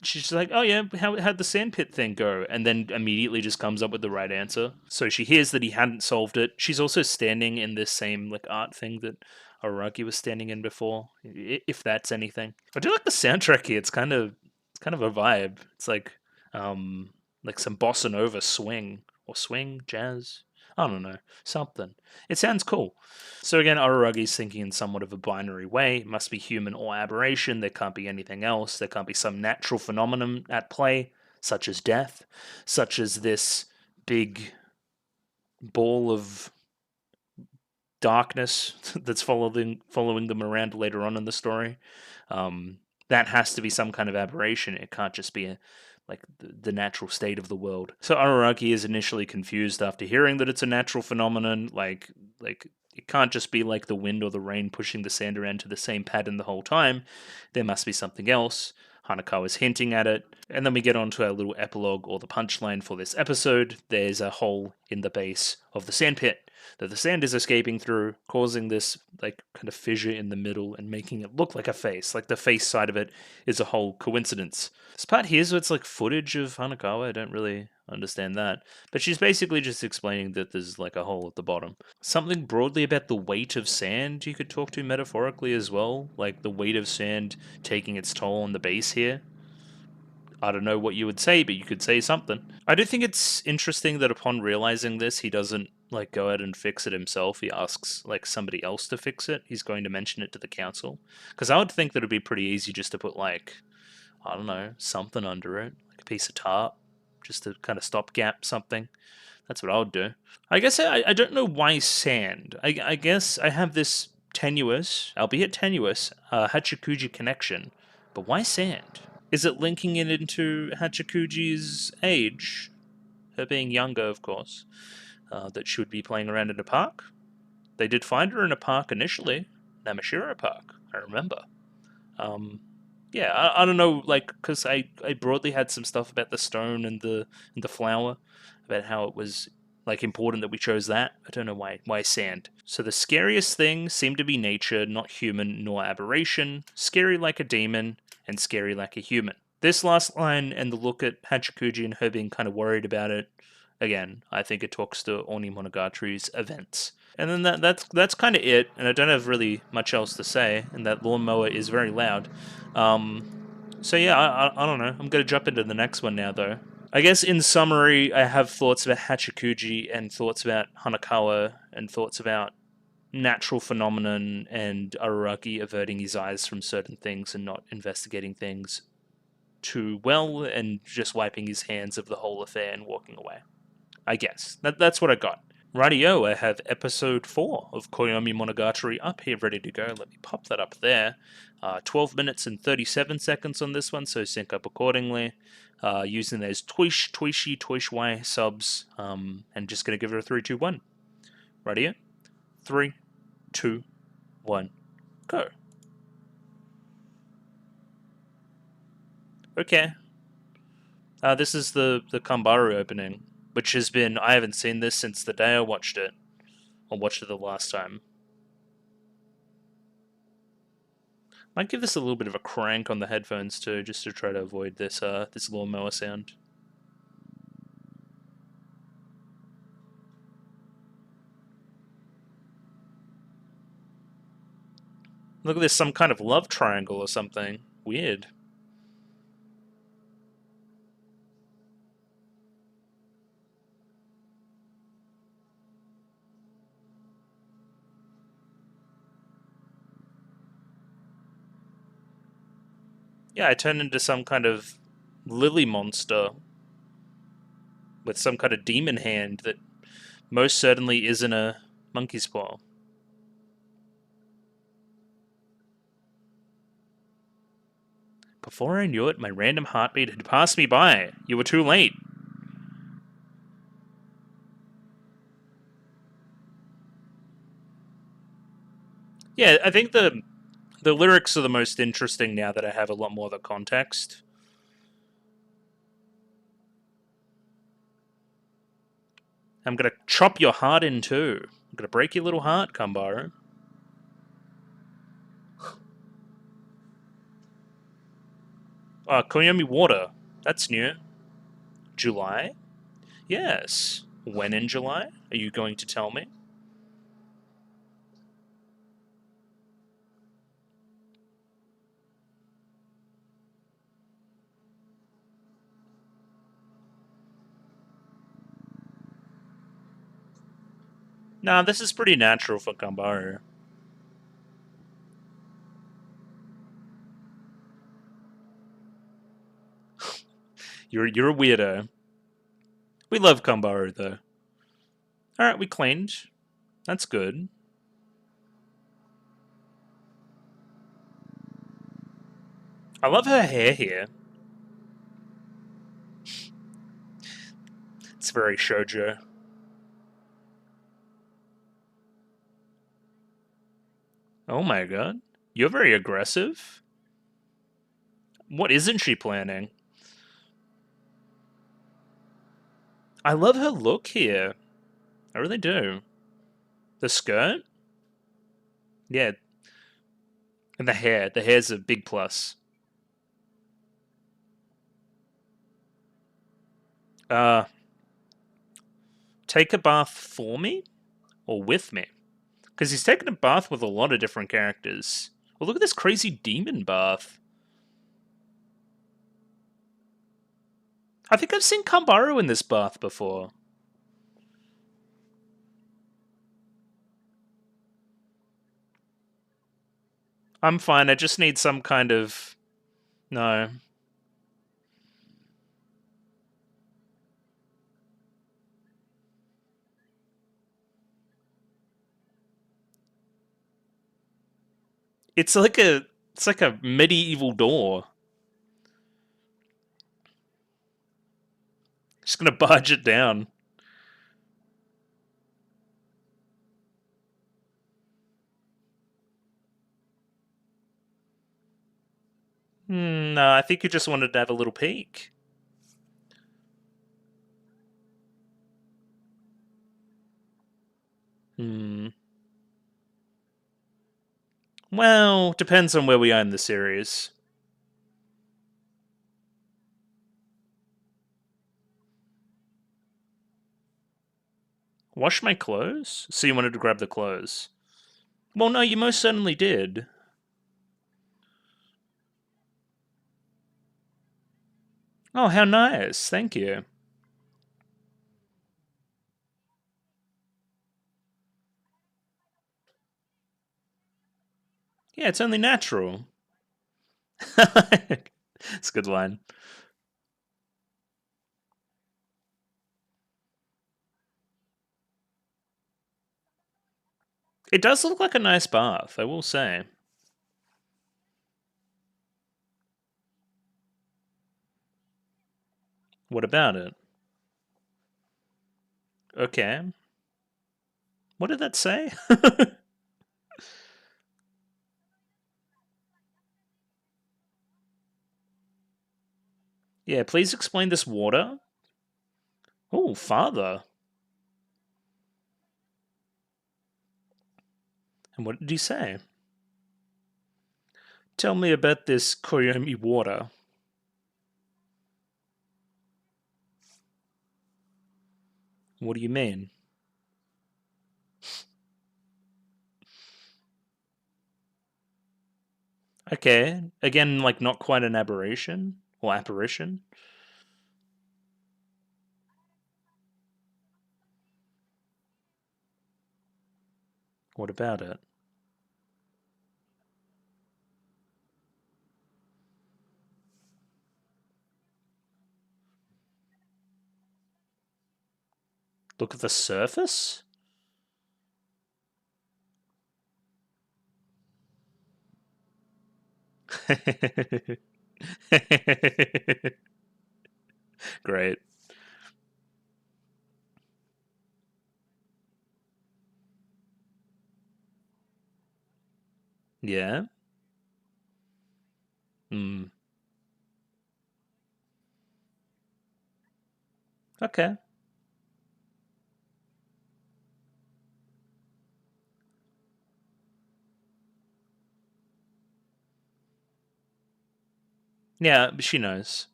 she's like, oh yeah, how'd the sandpit thing go? And then immediately just comes up with the right answer. So she hears that he hadn't solved it. She's also standing in this same like art thing that Araki was standing in before, if that's anything. I do like the soundtrack here. It's kind of a vibe. It's like some bossa nova swing jazz. I don't know, something. It sounds cool. So again, Araragi's thinking in somewhat of a binary way. It must be human or aberration. There can't be anything else. There can't be some natural phenomenon at play, such as death, such as this big ball of darkness that's following them around later on in the story. That has to be some kind of aberration. It can't just be like the natural state of the world. So Araragi is initially confused after hearing that it's a natural phenomenon. Like it can't just be like the wind or the rain pushing the sand around to the same pattern the whole time. There must be something else. Hanakawa's hinting at it. And then we get on to our little epilogue or the punchline for this episode. There's a hole in the base of the sandpit that the sand is escaping through, causing this like kind of fissure in the middle and making it look like a face. Like the face side of it is a whole coincidence. This part here, so it's like footage of Hanakawa. I don't really understand that. But she's basically just explaining that there's like a hole at the bottom. Something broadly about the weight of sand you could talk to metaphorically as well. Like the weight of sand taking its toll on the base here. I don't know what you would say, but you could say something. I do think it's interesting that upon realizing this, he doesn't like go out and fix it himself. He asks like somebody else to fix it. He's going to mention it to the council. Because I would think that it'd be pretty easy just to put like, I don't know, something under it, like a piece of tarp, just to kind of stopgap something. That's what I would do. I guess I don't know why sand. I guess I have this tenuous, albeit tenuous, Hachikuji connection. But why sand? Is it linking it into Hachikuji's age? Her being younger, of course. That she would be playing around in a park? They did find her in a park initially. Namashiro Park, I remember. Yeah, I don't know, like, because I broadly had some stuff about the stone and the flower, about how it was like important that we chose that. I don't know why sand. So the scariest thing seemed to be nature, not human nor aberration. Scary like a demon and scary like a human. This last line and the look at Hachikuji and her being kind of worried about it. Again, I think it talks to Onimonogatari's events. And then that's kind of it, and I don't have really much else to say, and that lawnmower is very loud. So yeah, I don't know. I'm going to jump into the next one now, though. I guess in summary, I have thoughts about Hachikuji and thoughts about Hanakawa and thoughts about natural phenomenon and Araragi averting his eyes from certain things and not investigating things too well and just wiping his hands of the whole affair and walking away. I guess. That's what I got. Rightio, I have episode 4 of Koyomimonogatari up here ready to go. Let me pop that up there. 12 minutes and 37 seconds on this one, so sync up accordingly. Using those Toishi subs, and just going to give it a 3, 2, 1. Rightio? 3, 2, 1, go. Okay. This is the Kambaru opening, which has been, I haven't seen this since the day I watched it. I watched it the last time. Might give this a little bit of a crank on the headphones too, just to try to avoid this this lawnmower sound. Look at this, some kind of love triangle or something. Weird. Yeah, I turned into some kind of lily monster with some kind of demon hand that most certainly isn't a monkey's paw. Before I knew it, my random heartbeat had passed me by. You were too late. Yeah, I think the lyrics are the most interesting now that I have a lot more of the context. I'm gonna chop your heart in two. I'm gonna break your little heart, Kambaro. Koyomi water. That's new. July? Yes. When in July? Are you going to tell me? Nah, this is pretty natural for Kambaro. You're a weirdo. We love Kambaro though. Alright, we cleaned. That's good. I love her hair here. It's very shoujo. Oh my god. You're very aggressive. What isn't she planning? I love her look here. I really do. The skirt? Yeah. And the hair. The hair's a big plus. Uh, take a bath for me? Or with me? Because he's taken a bath with a lot of different characters. Well, look at this crazy demon bath. I think I've seen Kambaro in this bath before. I'm fine, I just need some kind of... No. It's like a medieval door. Just gonna barge it down. No, I think you just wanted to have a little peek. Well, depends on where we are in the series. Wash my clothes? So you wanted to grab the clothes. Well, no, you most certainly did. Oh, how nice. Thank you. Yeah, it's only natural. It's a good line. It does look like a nice bath, I will say. What about it? Okay. What did that say? Yeah, please explain this water. Oh, father. And what did he say? Tell me about this Koyomi water. What do you mean? Okay, again, like not quite an aberration or apparition. What about it? Look at the surface? Great. Yeah. Hmm. Okay. Yeah, she knows.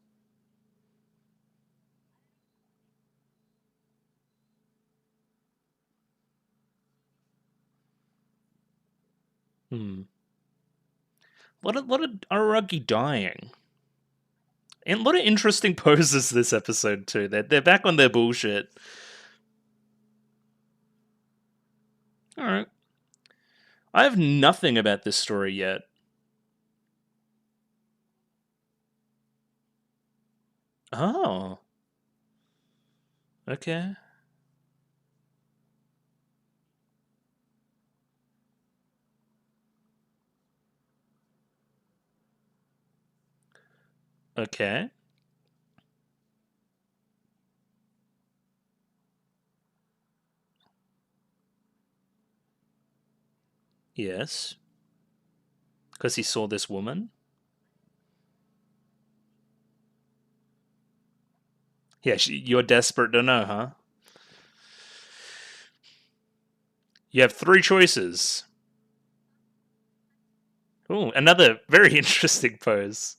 Hmm. What a Aragi dying. And a lot of interesting poses this episode too. They're back on their bullshit. Alright. I have nothing about this story yet. Oh. Okay. Okay. Yes. Because he saw this woman. Yeah, you're desperate to know, huh? You have three choices. Ooh, another very interesting pose.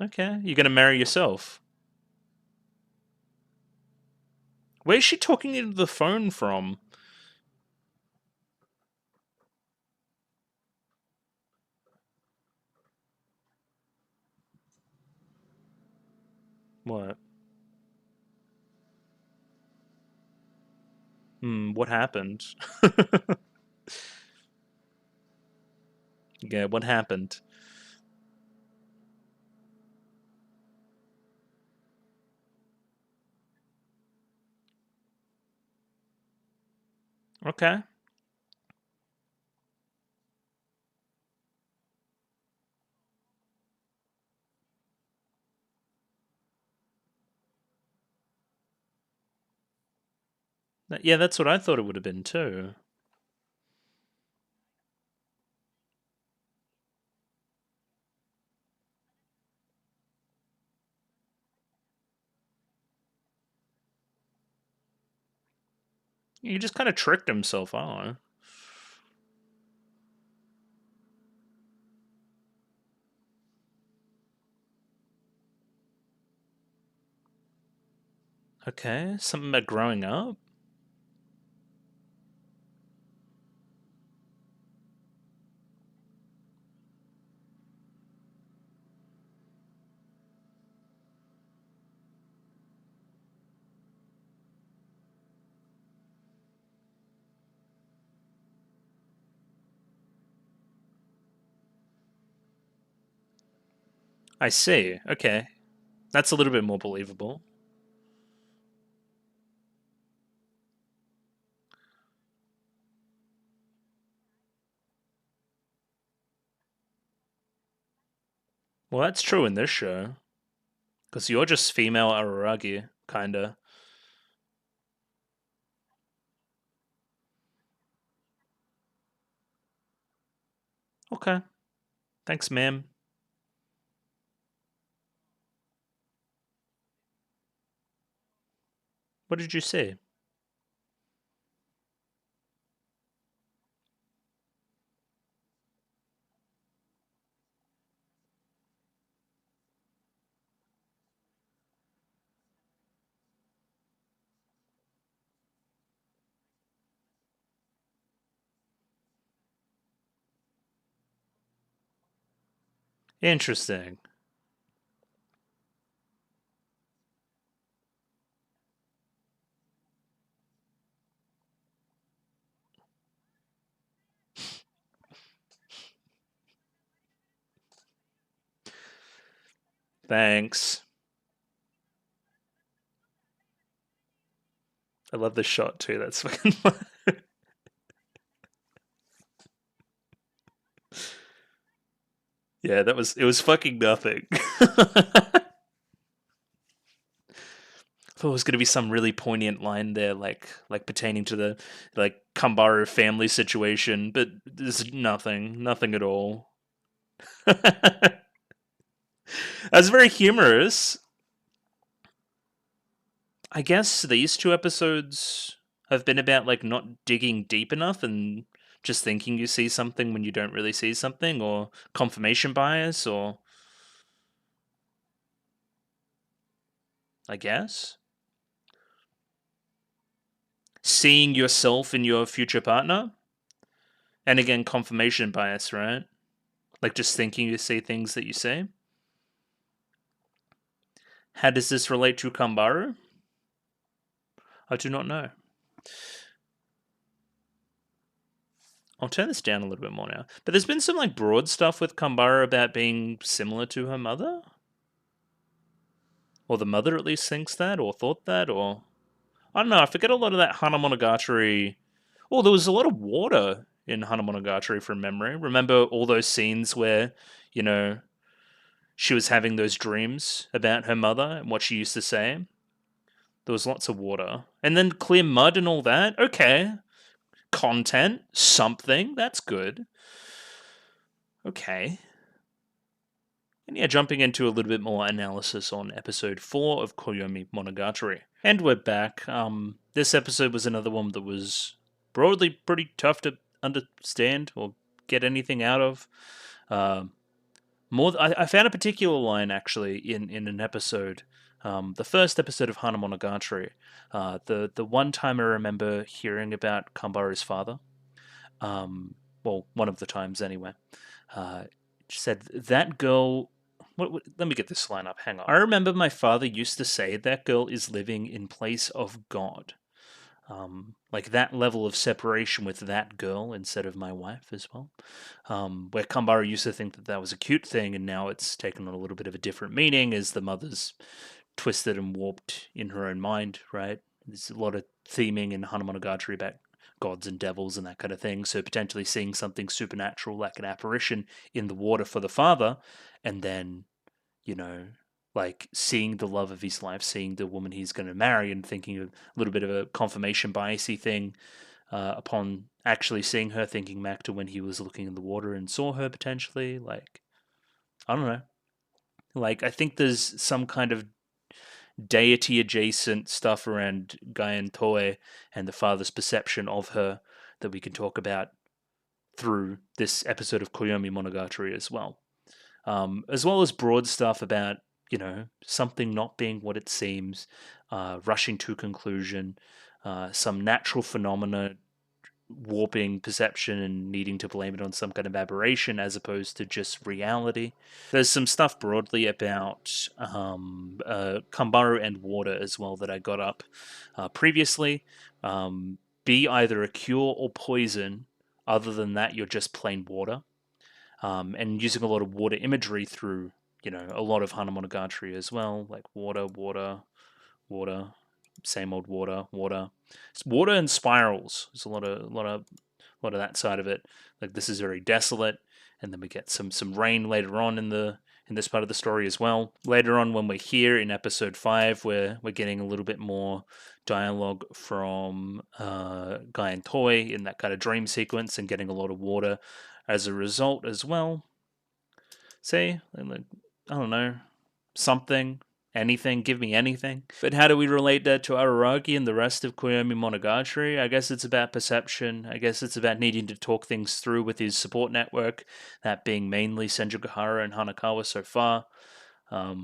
Okay, you're gonna marry yourself. Where's she talking into the phone from? What? What happened? Yeah, what happened? Okay. Yeah, that's what I thought it would have been too. He just kind of tricked himself on. Okay, something about growing up? I see. Okay. That's a little bit more believable. Well, that's true in this show. Because you're just female Araragi, kinda. Okay. Thanks, ma'am. What did you say? Interesting. Thanks. I love this shot too. That's fucking. Yeah, it was fucking nothing. Thought it was going to be some really poignant line there, like pertaining to the like Kambaro family situation, but there's nothing at all. That's very humorous. I guess these two episodes have been about like not digging deep enough and just thinking you see something when you don't really see something, or confirmation bias, or I guess seeing yourself in your future partner. And again, confirmation bias, right? Like just thinking you see things that you say. How does this relate to Kambaru? I do not know. I'll turn this down a little bit more now. But there's been some like broad stuff with Kambaru about being similar to her mother. Or the mother at least thinks that, or thought that, or I don't know. I forget a lot of that Hana Monogatari. Oh, there was a lot of water in Hana Monogatari from memory. Remember all those scenes where, you know, she was having those dreams about her mother and what she used to say? There was lots of water. And then clear mud and all that. Okay. Content, something. That's good. Okay. And yeah, jumping into a little bit more analysis on episode 4 of Koyomimonogatari. And we're back. This episode was another one that was broadly pretty tough to understand or get anything out of. I found a particular line actually in an episode, the first episode of Hana Monogatari. The one time I remember hearing about Kambaru's father. Well, one of the times anyway. She said that girl. Let me get this line up. Hang on. I remember my father used to say that girl is living in place of God. Like that level of separation with that girl instead of my wife as well. Where Kambaru used to think that that was a cute thing, and now it's taken on a little bit of a different meaning as the mother's twisted and warped in her own mind, right? There's a lot of theming in Hana Monogatari about gods and devils and that kind of thing. So potentially seeing something supernatural like an apparition in the water for the father, and then, you know, like seeing the love of his life, seeing the woman he's going to marry, and thinking a little bit of a confirmation biasy thing upon actually seeing her, thinking back to when he was looking in the water and saw her potentially. Like, I don't know. Like, I think there's some kind of deity adjacent stuff around Gaian Toe and the father's perception of her that we can talk about through this episode of Koyomimonogatari as well as broad stuff about, you know, something not being what it seems, rushing to conclusion, some natural phenomena warping perception and needing to blame it on some kind of aberration as opposed to just reality. There's some stuff broadly about Kambaru and water as well that I got up previously. Be either a cure or poison. Other than that, you're just plain water. And using a lot of water imagery through, you know, a lot of Hana Monogatari as well, like water, water, water, same old water, water. It's water and spirals. There's a lot of that side of it. Like this is very desolate, and then we get some rain later on in this part of the story as well. Later on, when we're here in episode 5, where we're getting a little bit more dialogue from Guy and Toy in that kind of dream sequence, and getting a lot of water as a result as well. Say, like, I don't know, something, anything, give me anything. But how do we relate that to Araragi and the rest of Koyomimonogatari? I guess it's about perception. I guess it's about needing to talk things through with his support network, that being mainly Senjugahara and Hanakawa so far. I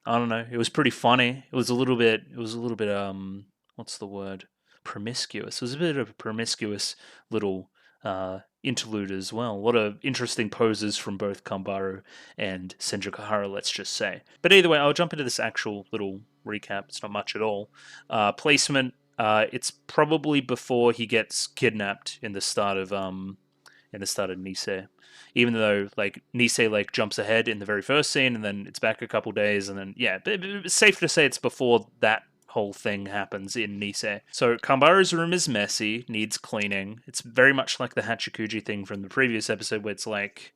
don't know. It was pretty funny. It was a little bit. What's the word? Promiscuous. It was a bit of a promiscuous little interlude as well. A lot of interesting poses from both Kambaru and Senjukahara, let's just say. But either way, I'll jump into this actual little recap. It's not much at all. Placement. It's probably before he gets kidnapped in the start of Nisei. Even though like Nisei like jumps ahead in the very first scene and then it's back a couple days and then yeah, but it's safe to say it's before that whole thing happens in Nisei. So Kambaru's room is messy, needs cleaning. It's very much like the Hachikuji thing from the previous episode where it's like,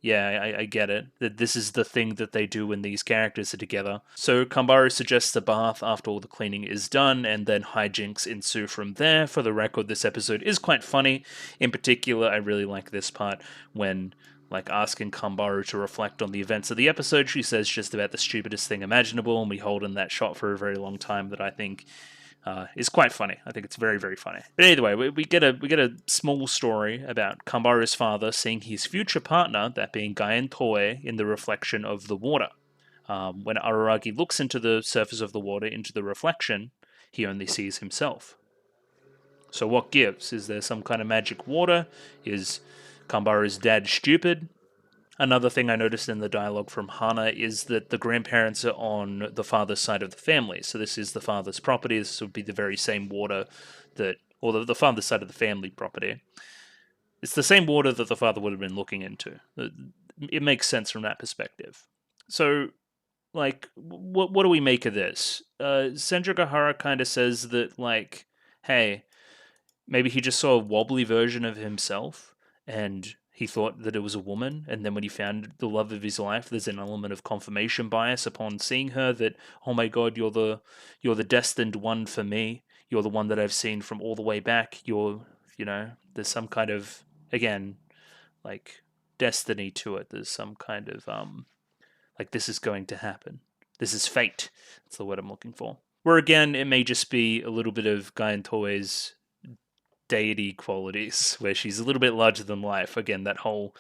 yeah, I get it. That this is the thing that they do when these characters are together. So Kambaru suggests a bath after all the cleaning is done, and then hijinks ensue from there. For the record, this episode is quite funny. In particular, I really like this part when like asking Kambaru to reflect on the events of the episode. She says just about the stupidest thing imaginable, and we hold in that shot for a very long time that I think is quite funny. I think it's very, very funny. But either way, we get a small story about Kambaru's father seeing his future partner, that being Gaien Toei, in the reflection of the water. When Araragi looks into the surface of the water, into the reflection, he only sees himself. So what gives? Is there some kind of magic water? Is Kambaru's dad stupid? Another thing I noticed in the dialogue from Hana is that the grandparents are on the father's side of the family. So this is the father's property. This would be the very same water that, or the father's side of the family property. It's the same water that the father would have been looking into. It makes sense from that perspective. So, like, what do we make of this? Senjukahara kind of says that, like, hey, maybe he just saw a wobbly version of himself and he thought that it was a woman, and then when he found the love of his life, there's an element of confirmation bias upon seeing her that, oh my god, you're the destined one for me. You're the one that I've seen from all the way back. There's some kind of, again, like destiny to it. There's some kind of like this is going to happen. This is fate. That's the word I'm looking for. Where again, it may just be a little bit of Gaien Toei's deity qualities, where she's a little bit larger than life. Again, that whole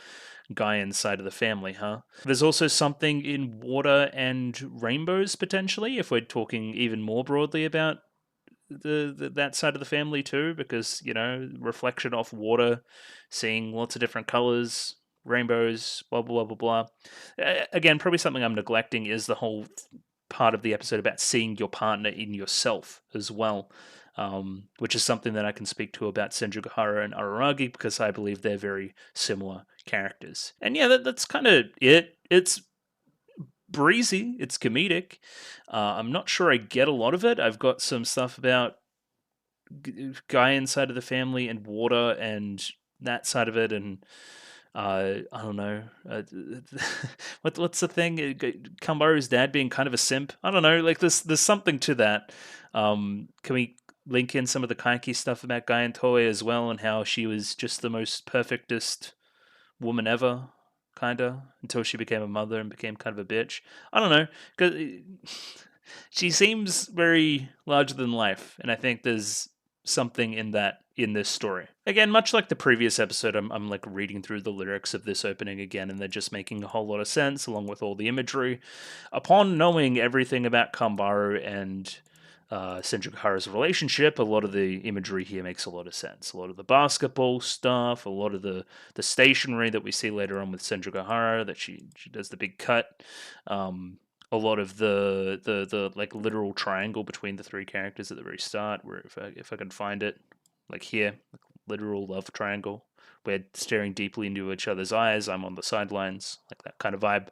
Gaien side of the family, huh? There's also something in water and rainbows, potentially, if we're talking even more broadly about that side of the family too, because, reflection off water, seeing lots of different colors, rainbows, blah, blah, blah, blah, blah. Again, probably something I'm neglecting is the whole part of the episode about seeing your partner in yourself as well. Which is something that I can speak to about Senjukahara and Araragi because I believe they're very similar characters. And yeah, that's kind of it. It's breezy, it's comedic. I'm not sure I get a lot of it. I've got some stuff about Gaien side of the family and water and that side of it, and I don't know. What's the thing? Kambaru's dad being kind of a simp. I don't know. Like there's something to that. Can we link in some of the Kaiki stuff about Gaien Toei as well, and how she was just the most perfectest woman ever, kinda, until she became a mother and became kind of a bitch. I don't know, because she seems very larger than life, and I think there's something in that in this story. Again, much like the previous episode, I'm like reading through the lyrics of this opening again, and they're just making a whole lot of sense along with all the imagery. Upon knowing everything about Kambaru and Senjukahara's relationship, a lot of the imagery here makes a lot of sense. A lot of the basketball stuff, a lot of the stationery that we see later on with Senjukahara, that she does the big cut. A lot of the like literal triangle between the three characters at the very start, where if I can find it, like here, literal love triangle. We're staring deeply into each other's eyes. I'm on the sidelines, like that kind of vibe.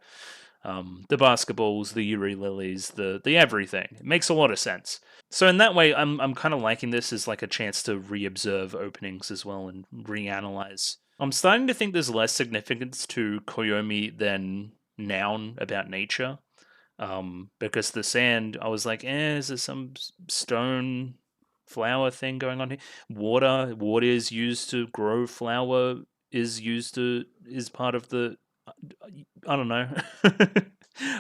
The basketballs, the Yuri lilies, the everything. It makes a lot of sense. So in that way, I'm kind of liking this as like a chance to re-observe openings as well and reanalyze. I'm starting to think there's less significance to Koyomi than noun about nature. Because the sand, I was like, is there some stone flower thing going on here? Water is used to grow flower, is part of the, I don't know.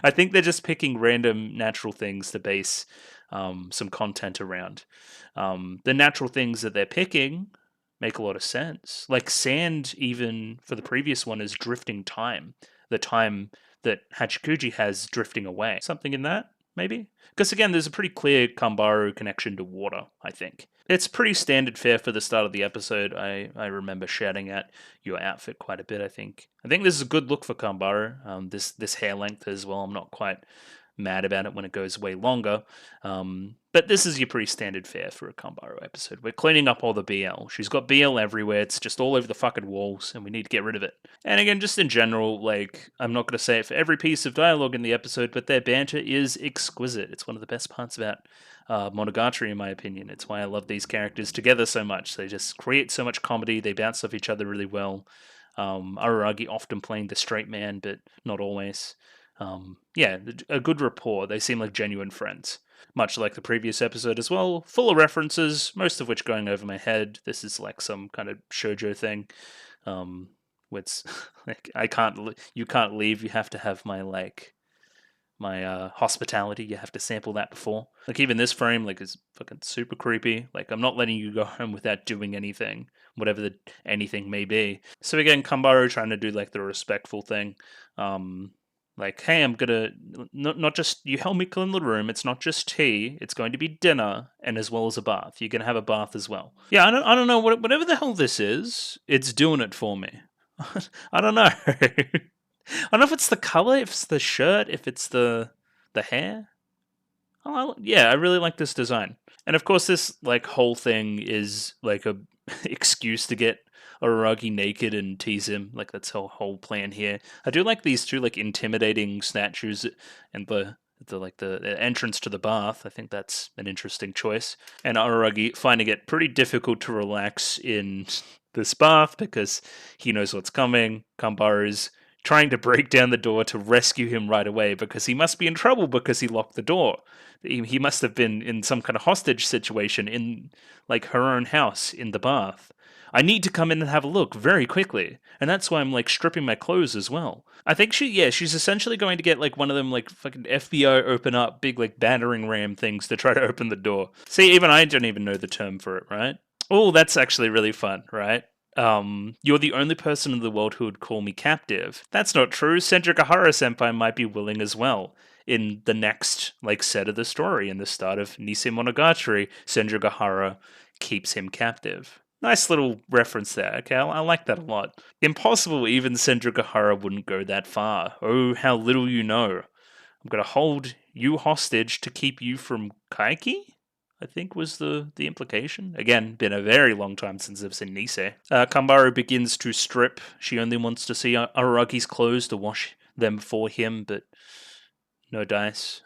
I think they're just picking random natural things to base some content around. The natural things that they're picking make a lot of sense. Like sand, even for the previous one, is drifting time. The time that Hachikuji has drifting away. Something in that? maybe? Because again, there's a pretty clear Kambaru connection to water, I think. It's pretty standard fare for the start of the episode. I remember shouting at your outfit quite a bit, I think. I think this is a good look for Kambaru. This hair length as well. I'm not quite mad about it when it goes way longer. But this is your pretty standard fare for a Kambaru episode. We're cleaning up all the BL. She's got BL everywhere. It's just all over the fucking walls, and we need to get rid of it. And again, just in general, like, I'm not going to say it for every piece of dialogue in the episode, but their banter is exquisite. It's one of the best parts about Monogatari, in my opinion. It's why I love these characters together so much. They just create so much comedy. They bounce off each other really well. Araragi often playing the straight man, but not always. Yeah, a good rapport. They seem like genuine friends. Much like the previous episode as well, full of references, most of which going over my head. This is like some kind of shoujo thing. It's like you can't leave. You have to have my hospitality. You have to sample that before. Like even this frame, like is fucking super creepy. Like I'm not letting you go home without doing anything, whatever the anything may be. So again, Kambaru trying to do like the respectful thing. Like, hey, I'm gonna not just you help me clean the room. It's not just tea. It's going to be dinner and as well as a bath. You're gonna have a bath as well. Yeah, I don't know whatever the hell this is. It's doing it for me. I don't know. I don't know if it's the color, if it's the shirt, if it's the hair. Oh, yeah, I really like this design. And of course, this like whole thing is like a excuse to get Araragi naked and tease him. Like that's her whole plan here. I do like these two like intimidating statues and the entrance to the bath. I think that's an interesting choice. And Araragi finding it pretty difficult to relax in this bath because he knows what's coming. Kambaru's trying to break down the door to rescue him right away because he must be in trouble because he locked the door. He must have been in some kind of hostage situation in like her own house in the bath. I need to come in and have a look very quickly. And that's why I'm like stripping my clothes as well. I think she's essentially going to get like one of them like fucking FBI open up big like battering ram things to try to open the door. See, even I don't even know the term for it, right? Oh, that's actually really fun, right? You're the only person in the world who would call me captive. That's not true. Senjugahara senpai might be willing as well. In the next like set of the story, in the start of Nisei Monogatari, Senjugahara keeps him captive. Nice little reference there. Okay, I like that a lot. Impossible even Senjugahara wouldn't go that far. Oh, how little you know. I'm gonna hold you hostage to keep you from Kaiki? I think was the implication. Again, been a very long time since I've seen Nisei. Kambaru begins to strip. She only wants to see Araragi's clothes to wash them for him, but no dice.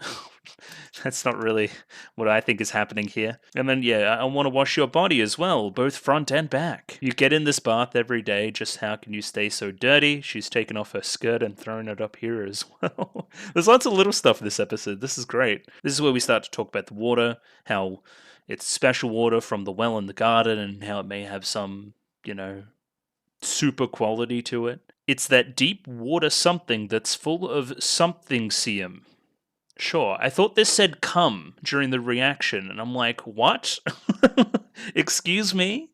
That's not really what I think is happening here. And then, yeah, I want to wash your body as well, both front and back. You get in this bath every day, just how can you stay so dirty? She's taken off her skirt and thrown it up here as well. There's lots of little stuff in this episode. This is great. This is where we start to talk about the water, how it's special water from the well in the garden, and how it may have some, super quality to it. It's that deep water something that's full of something seum. Sure, I thought this said come during the reaction, and I'm like, what? Excuse me?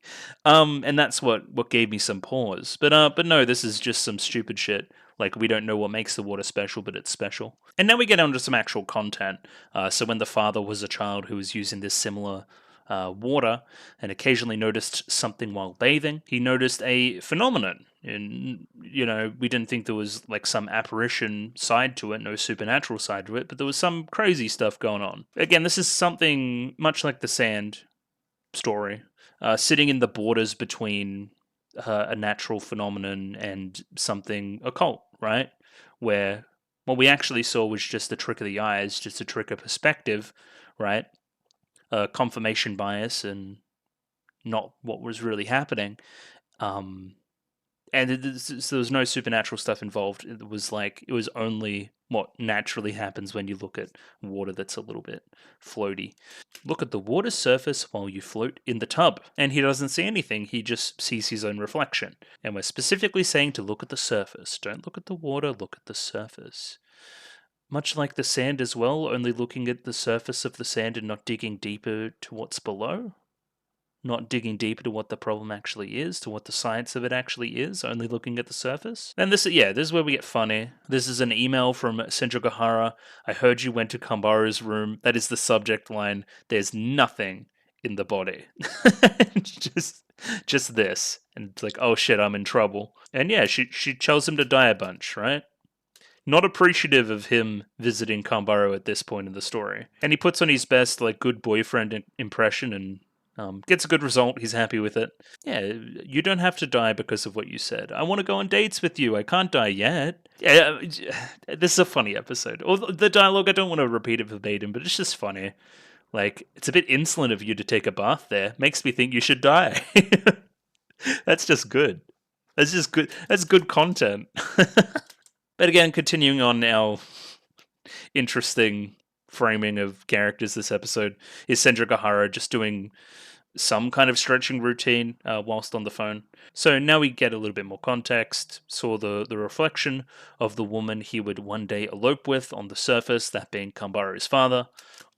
And that's what gave me some pause. But no, this is just some stupid shit. Like, we don't know what makes the water special, but it's special. And now we get onto some actual content. So when the father was a child who was using this similar water and occasionally noticed something while bathing, he noticed a phenomenon. And, we didn't think there was like some apparition side to it, no supernatural side to it, but there was some crazy stuff going on. Again, this is something much like the sand story, sitting in the borders between a natural phenomenon and something occult, right? Where what we actually saw was just a trick of the eyes, just a trick of perspective, right? Confirmation bias and not what was really happening. And so there was no supernatural stuff involved. It was only what naturally happens when you look at water that's a little bit floaty. Look at the water surface while you float in the tub. And he doesn't see anything, he just sees his own reflection. And we're specifically saying to look at the surface. Don't look at the water, look at the surface. Much like the sand as well, only looking at the surface of the sand and not digging deeper to what's below. not digging deeper to what the problem actually is, to what the science of it actually is, only looking at the surface. And this is where we get funny. This is an email from Senjogahara. I heard you went to Kambaru's room. That is the subject line. There's nothing in the body. just this. And it's like, oh shit, I'm in trouble. And yeah, she tells him to die a bunch, right? Not appreciative of him visiting Kambaru at this point in the story. And he puts on his best, like, good boyfriend impression and gets a good result. He's happy with it. Yeah, you don't have to die because of what you said. I want to go on dates with you. I can't die yet. Yeah, this is a funny episode. Or the dialogue, I don't want to repeat it verbatim, but it's just funny. Like, it's a bit insolent of you to take a bath there. Makes me think you should die. That's just good. That's just good. That's good content. But again, continuing on our interesting framing of characters this episode, is Senjogahara just doing some kind of stretching routine whilst on the phone. So now we get a little bit more context. Saw the reflection of the woman he would one day elope with on the surface, that being Kambaru's father.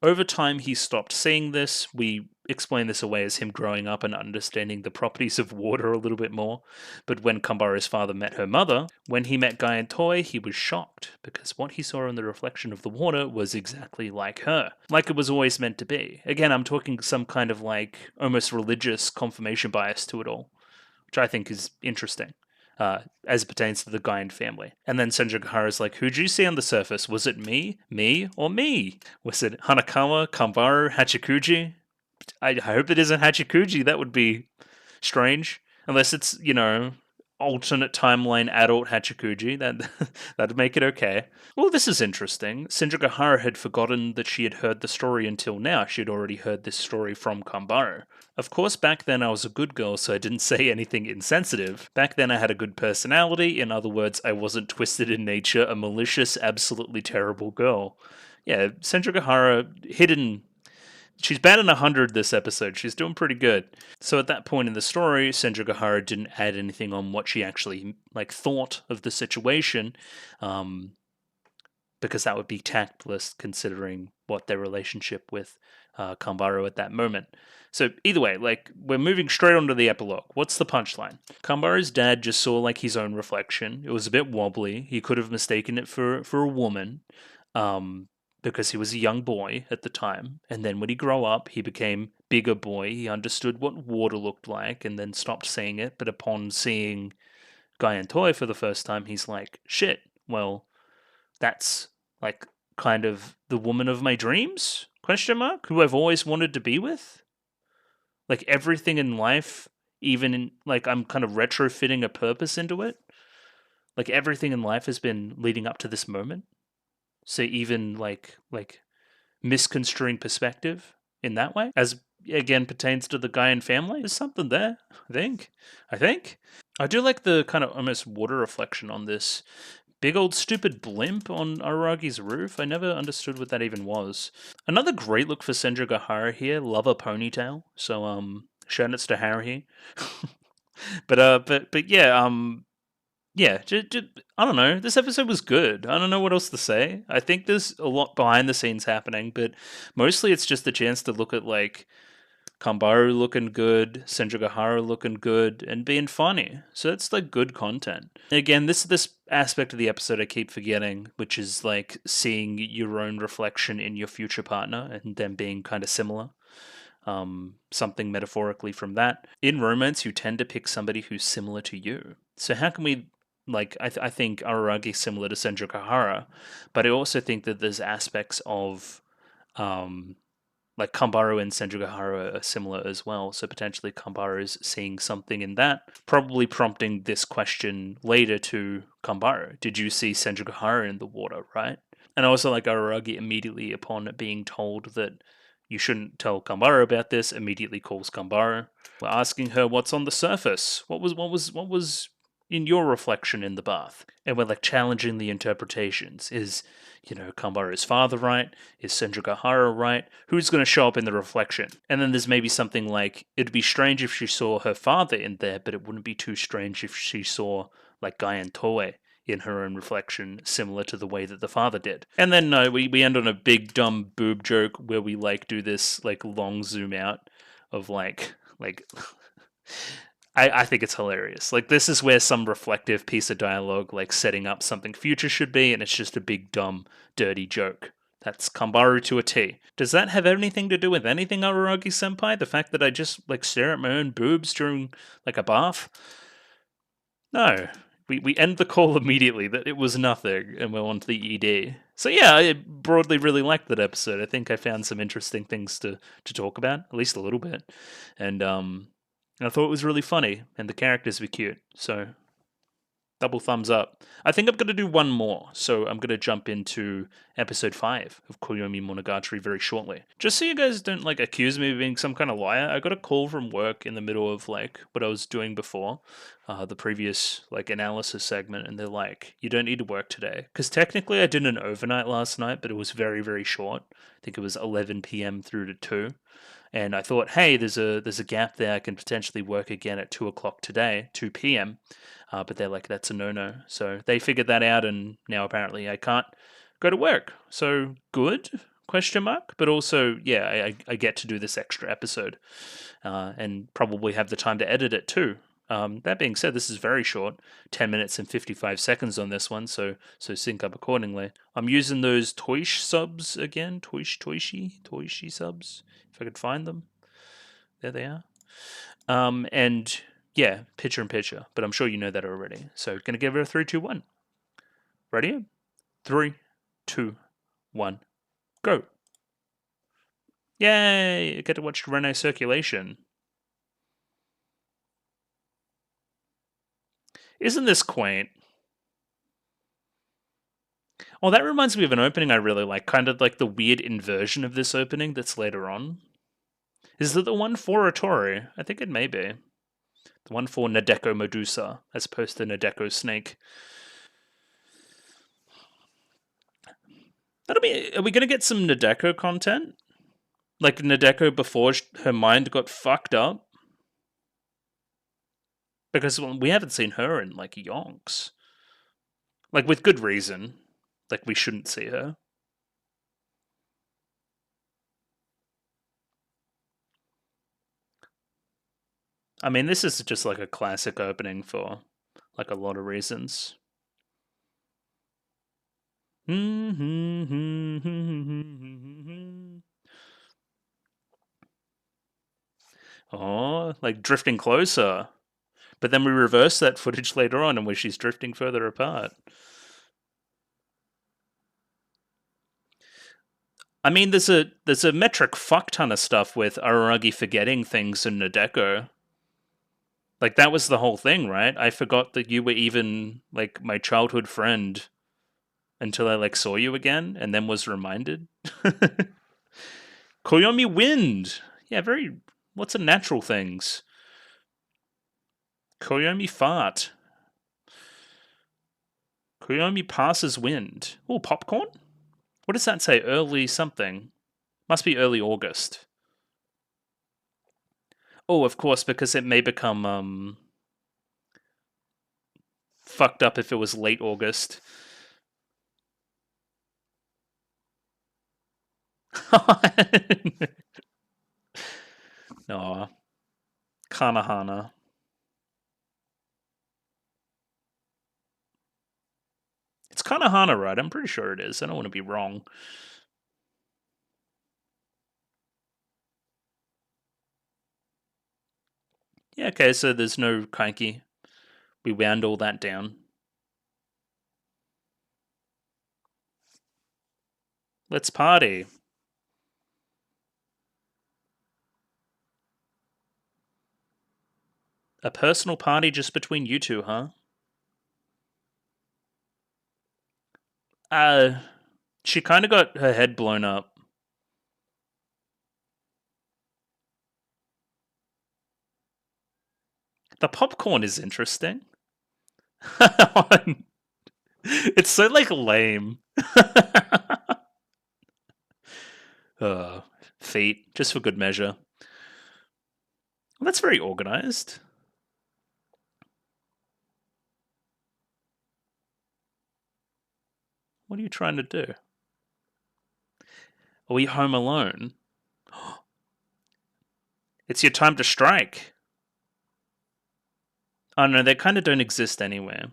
Over time, he stopped seeing this. We explain this away as him growing up and understanding the properties of water a little bit more. But when Kambaru's father met her mother, when he met Guy and Toy, he was shocked because what he saw in the reflection of the water was exactly like her. Like it was always meant to be. Again, I'm talking some kind of like almost religious confirmation bias to it all, which I think is interesting. As it pertains to the Guyan family. And then Senjogahara's like, who'd you see on the surface? Was it me, or me? Was it Hanakawa, Kambaru, Hachikuji? I hope it isn't Hachikuji. That would be strange. Unless it's, alternate timeline adult Hachikuji. That'd make it okay. Well, this is interesting. Senjogahara had forgotten that she had heard the story until now. She had already heard this story from Kambaru. Of course, back then I was a good girl, so I didn't say anything insensitive. Back then I had a good personality. In other words, I wasn't twisted in nature, a malicious, absolutely terrible girl. Yeah, Senjogahara, hidden. She's batting 100 this episode. She's doing pretty good. So at that point in the story, Senjogahara didn't add anything on what she actually thought of the situation, because that would be tactless considering what their relationship with Kambaru at that moment. So either way, we're moving straight onto the epilogue. What's the punchline? Kambaru's dad just saw his own reflection. It was a bit wobbly. He could have mistaken it for a woman. Because he was a young boy at the time, and then when he grew up, he became bigger boy. He understood what water looked like, and then stopped seeing it. But upon seeing Guy and Toy for the first time, he's like, "Shit! Well, that's kind of the woman of my dreams? Question mark? Who I've always wanted to be with? Everything in life, even in I'm kind of retrofitting a purpose into it. Everything in life has been leading up to this moment." So even misconstruing perspective in that way, as again pertains to the Guyan family, there's something there. I think I do like the kind of almost water reflection on this big old stupid blimp on Aragi's roof. I never understood what that even was. Another great look for Senjogahara here. Love a ponytail. So shout outs to Haruhi. but yeah. Yeah, I don't know. This episode was good. I don't know what else to say. I think there's a lot behind the scenes happening, but mostly it's just a chance to look at Kambaru looking good, Senjogahara looking good, and being funny. So it's good content. Again, this aspect of the episode I keep forgetting, which is seeing your own reflection in your future partner and them being kind of similar. Something metaphorically from that. In romance, you tend to pick somebody who's similar to you. So how can we I think Araragi is similar to Senjogahara, but I also think that there's aspects of Kambaru and Senjogahara are similar as well. So potentially Kambaru is seeing something in that, probably prompting this question later to Kambaru. Did you see Senjogahara in the water, right? And also Araragi immediately upon being told that you shouldn't tell Kambaru about this, immediately calls Kambaru. We're asking her what's on the surface. What was in your reflection in the bath? And we're challenging the interpretations. Is, Kambaru's father right? Is Senjogahara right? Who's going to show up in the reflection? And then there's maybe something it'd be strange if she saw her father in there, but it wouldn't be too strange if she saw Guy and Toei in her own reflection, similar to the way that the father did. And then we end on a big dumb boob joke where we do this long zoom out of Like, I think it's hilarious. Like, this is where some reflective piece of dialogue, like setting up something future should be, and it's just a big, dumb, dirty joke. That's Kambaru to a T. Does that have anything to do with anything, Araragi Senpai? The fact that I just like stare at my own boobs during like a bath? No. We end the call immediately that it was nothing, and we're on to the ED. So yeah, I broadly really liked that episode. I think I found some interesting things to talk about, at least a little bit. And I thought it was really funny, and the characters were cute. So double thumbs up. I think I'm going to do one more, so I'm going to jump into episode 5 of Koyomimonogatari very shortly. Just so you guys don't like accuse me of being some kind of liar, I got a call from work in the middle of like what I was doing before, the previous like analysis segment, and they're like, "You don't need to work today," because technically I did an overnight last night, but it was very very short. I think it was 11 p.m. through to 2. And I thought, hey, there's a gap there. I can potentially work again at 2 o'clock today, 2 p.m. But they're like, that's a no-no. So they figured that out, and now apparently I can't go to work. So good? Question mark. But also, yeah, I get to do this extra episode, and probably have the time to edit it too. That being said, this is very short, 10 minutes and 55 seconds on this one, so sync up accordingly. I'm using those Toish subs again, Toishi subs, if I could find them. There they are. And yeah, picture in picture, but I'm sure you know that already. So gonna give it a 3, 2, 1. Ready? 3, 2, 1, go. Yay! I get to watch Rene Circulation. Isn't this quaint? Oh, that reminds me of an opening I really like, kind of like the weird inversion of this opening that's later on. Is it the one for Otori? I think it may be. The one for Nadeko Medusa, as opposed to Nadeko Snake. Are we going to get some Nadeko content? Like Nadeko before her mind got fucked up? Because we haven't seen her in, like, yonks. Like, with good reason. Like, we shouldn't see her. I mean, this is just like a classic opening for, like, a lot of reasons. Oh, like drifting closer. But then we reverse that footage later on, and where she's drifting further apart. I mean, there's a metric fuck ton of stuff with Araragi forgetting things in Nadeko. Like, that was the whole thing, right? I forgot that you were even, like, my childhood friend until I, like, saw you again and then was reminded. Koyomi wind! Yeah, very... Lots of natural things. Koyomi fart. Koyomi passes wind. Oh, popcorn? What does that say? Early something. Must be early August. Oh, of course, because it may become fucked up if it was late August. No. Kanahana. It's Kanahana, right? I'm pretty sure it is. I don't want to be wrong. Yeah, okay, so there's no Kaiki. We wound all that down. Let's party. A personal party just between you two, huh? She kind of got her head blown up. The popcorn is interesting. It's so, like, lame. Feet, just for good measure. Well, that's very organized. What are you trying to do? Are we home alone? It's your time to strike. Oh no, they kind of don't exist anywhere.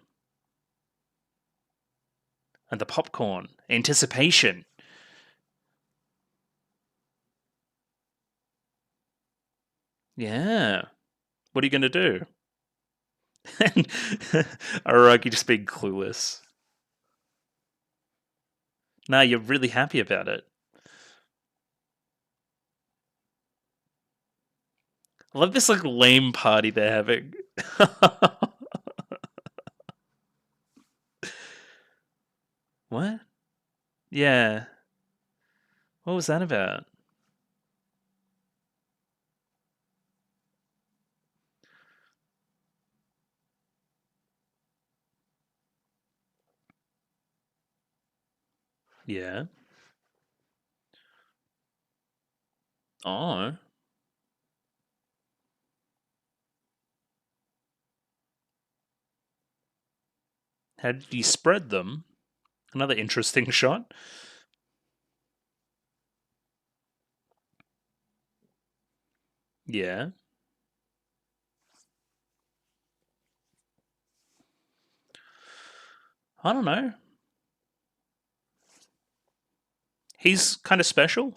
And the popcorn. Anticipation. Yeah. What are you going to do? Araki just being clueless. Nah, you're really happy about it. I love this like lame party they're having. What? Yeah. What was that about? Yeah. Oh. How did you spread them? Another interesting shot. Yeah. I don't know. He's kind of special.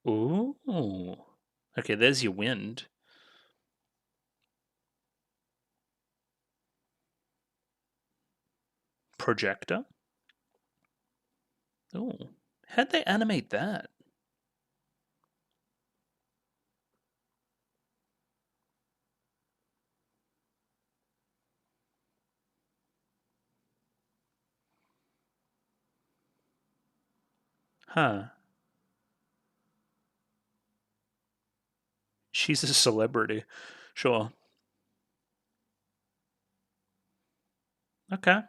Ooh. Okay, there's your wind. Projector. Oh. How'd they animate that? Huh. She's a celebrity. Sure. Okay.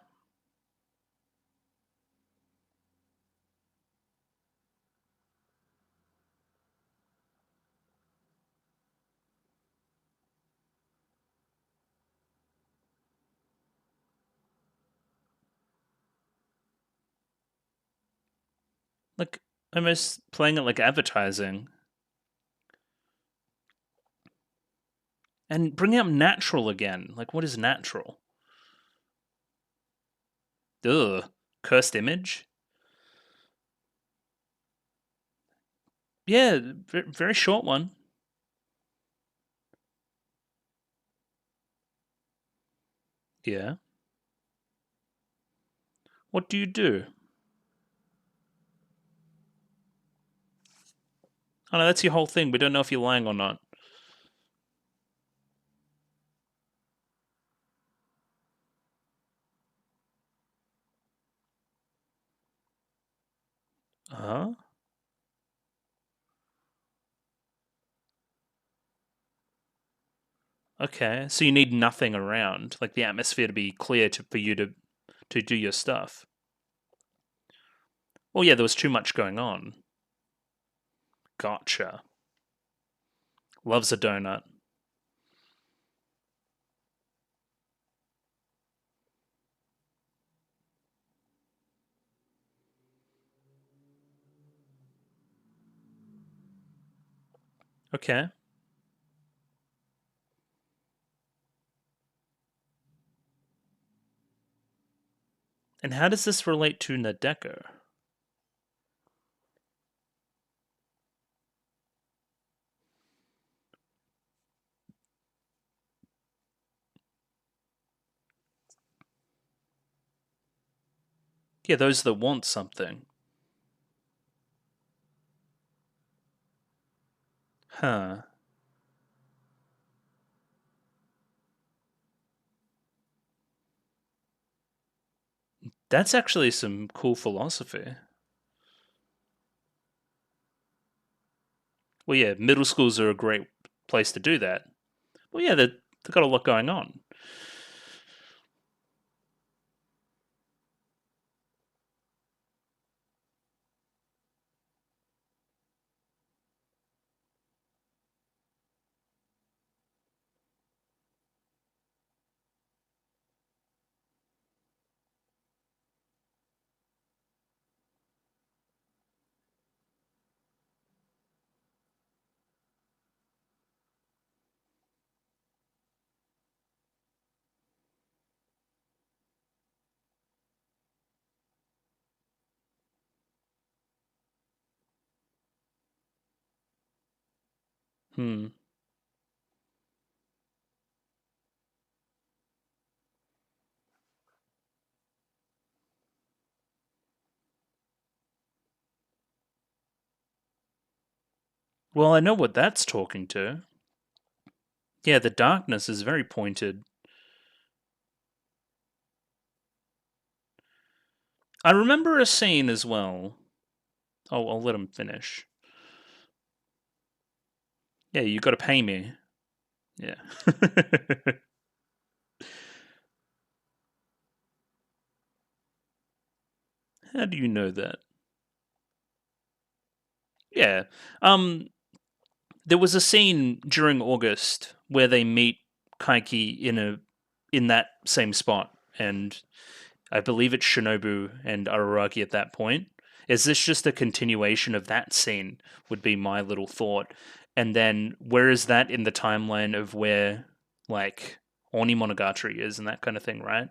Like, almost playing it like advertising. And bring up natural again. Like, what is natural? Ugh. Cursed image? Yeah, very short one. Yeah. What do you do? Oh no, that's your whole thing. We don't know if you're lying or not. Huh? Okay. So you need nothing around, like the atmosphere to be clear for you to do your stuff. Well, yeah, there was too much going on. Gotcha. Loves a donut. Okay. And how does this relate to Nadeko? Yeah, those that want something. Huh. That's actually some cool philosophy. Well, yeah, middle schools are a great place to do that. Well, yeah, they've got a lot going on. Hmm. Well, I know what that's talking to. Yeah, the darkness is very pointed. I remember a scene as well. Oh, I'll let him finish. Yeah, you got to pay me. Yeah. How do you know that? Yeah. Um, there was a scene during August where they meet Kaiki in that same spot, and I believe it's Shinobu and Araragi at that point. Is this just a continuation of that scene? Would be my little thought. And then where is that in the timeline of where like Oni Monogatari is and that kind of thing, right?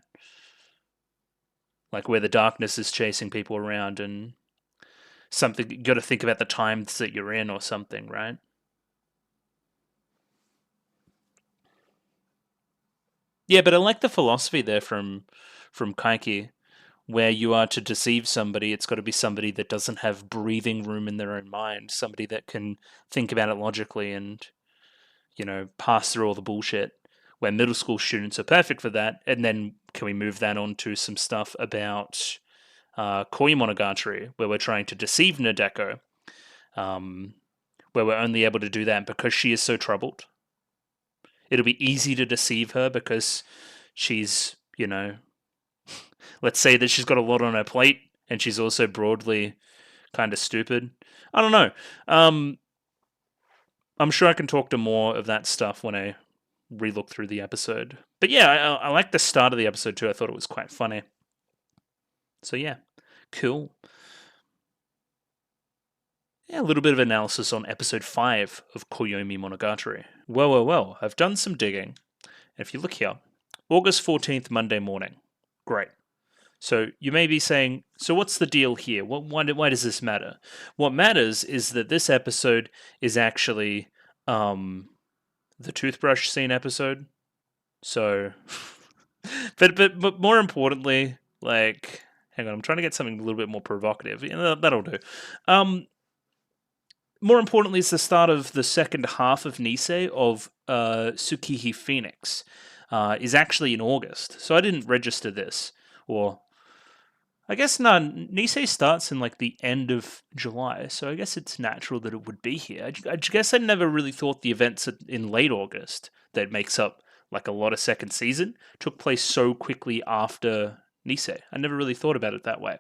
Like where the darkness is chasing people around and something you got to think about the times that you're in or something, right? Yeah, but I like the philosophy there from Kaiki, where you are to deceive somebody, it's got to be somebody that doesn't have breathing room in their own mind, somebody that can think about it logically and, pass through all the bullshit. Where middle school students are perfect for that. And then can we move that on to some stuff about Koyomimonogatari, where we're trying to deceive Nadeko, um, where we're only able to do that because she is so troubled. It'll be easy to deceive her because she's, let's say that she's got a lot on her plate and she's also broadly kind of stupid. I don't know. I'm sure I can talk to more of that stuff when I relook through the episode. But yeah, I like the start of the episode too. I thought it was quite funny. So yeah, cool. Yeah, a little bit of analysis on episode 5 of Koyomimonogatari. Well, I've done some digging. If you look here, August 14th, Monday morning. Great. So you may be saying, so what's the deal here? Why does this matter? What matters is that this episode is actually the toothbrush scene episode. So, but more importantly, like, hang on, I'm trying to get something a little bit more provocative. That'll do. More importantly, it's the start of the second half of Nisei of Tsukihi Phoenix. Is actually in August, so I didn't register this, or I guess no. Nisei starts in like the end of July, so I guess it's natural that it would be here. I guess I never really thought the events in late August that makes up like a lot of second season took place so quickly after Nisei. I never really thought about it that way.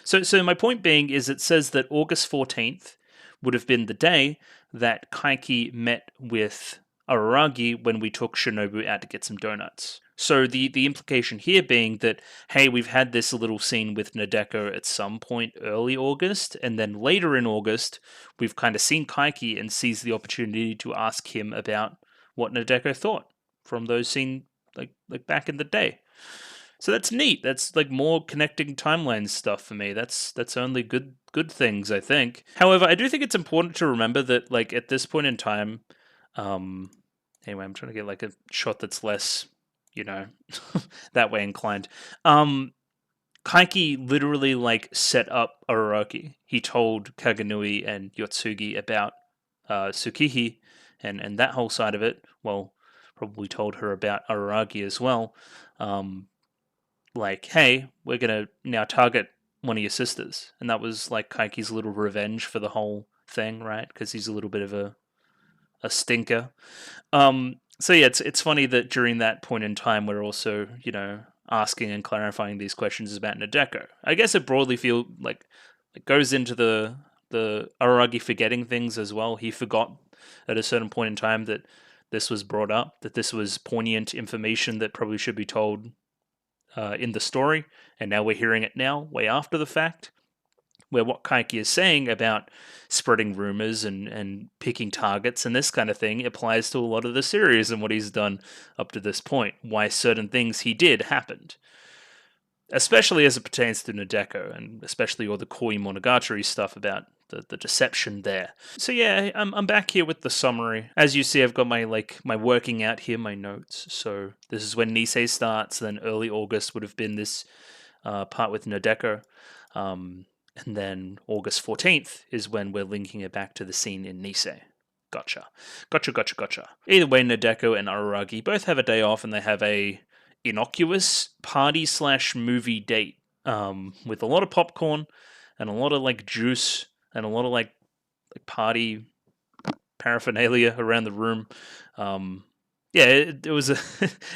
So my point being is it says that August 14th would have been the day that Kaiki met with Araragi when we took Shinobu out to get some donuts. So the implication here being that, hey, we've had this little scene with Nadeko at some point early August, and then later in August, we've kind of seen Kaiki and sees the opportunity to ask him about what Nadeko thought from those scenes like back in the day. So that's neat. That's like more connecting timelines stuff for me. That's only good things, I think. However, I do think it's important to remember that like at this point in time, um anyway, I'm trying to get like a shot that's less, you know, that way inclined. Kaiki literally like set up Araragi. He told Kaganui and Yotsugi about Tsukihi and that whole side of it. Well, probably told her about Araragi as well. Um, like, hey, we're gonna now target one of your sisters, and that was like Kaiki's little revenge for the whole thing, right? Because he's a little bit of a stinker. So yeah, it's funny that during that point in time, we're also asking and clarifying these questions about Nadeko. I guess it broadly feel like it goes into the Araragi forgetting things as well. He forgot at a certain point in time that this was brought up, that this was poignant information that probably should be told in the story, and now we're hearing it now, way after the fact, where what Kaiki is saying about spreading rumors and picking targets and this kind of thing applies to a lot of the series and what he's done up to this point, why certain things he did happened. Especially as it pertains to Nadeko, and especially all the Koyomimonogatari stuff about the deception there. So yeah, I'm back here with the summary. As you see, I've got my working out here, my notes. So this is when Nisei starts. Then early August would have been this part with Nadeko. And then August 14th is when we're linking it back to the scene in Nisei. Gotcha. Either way, Nadeko and Araragi both have a day off, and they have a innocuous party/movie date with a lot of popcorn and a lot of like juice and a lot of like party paraphernalia around the room. Yeah, it was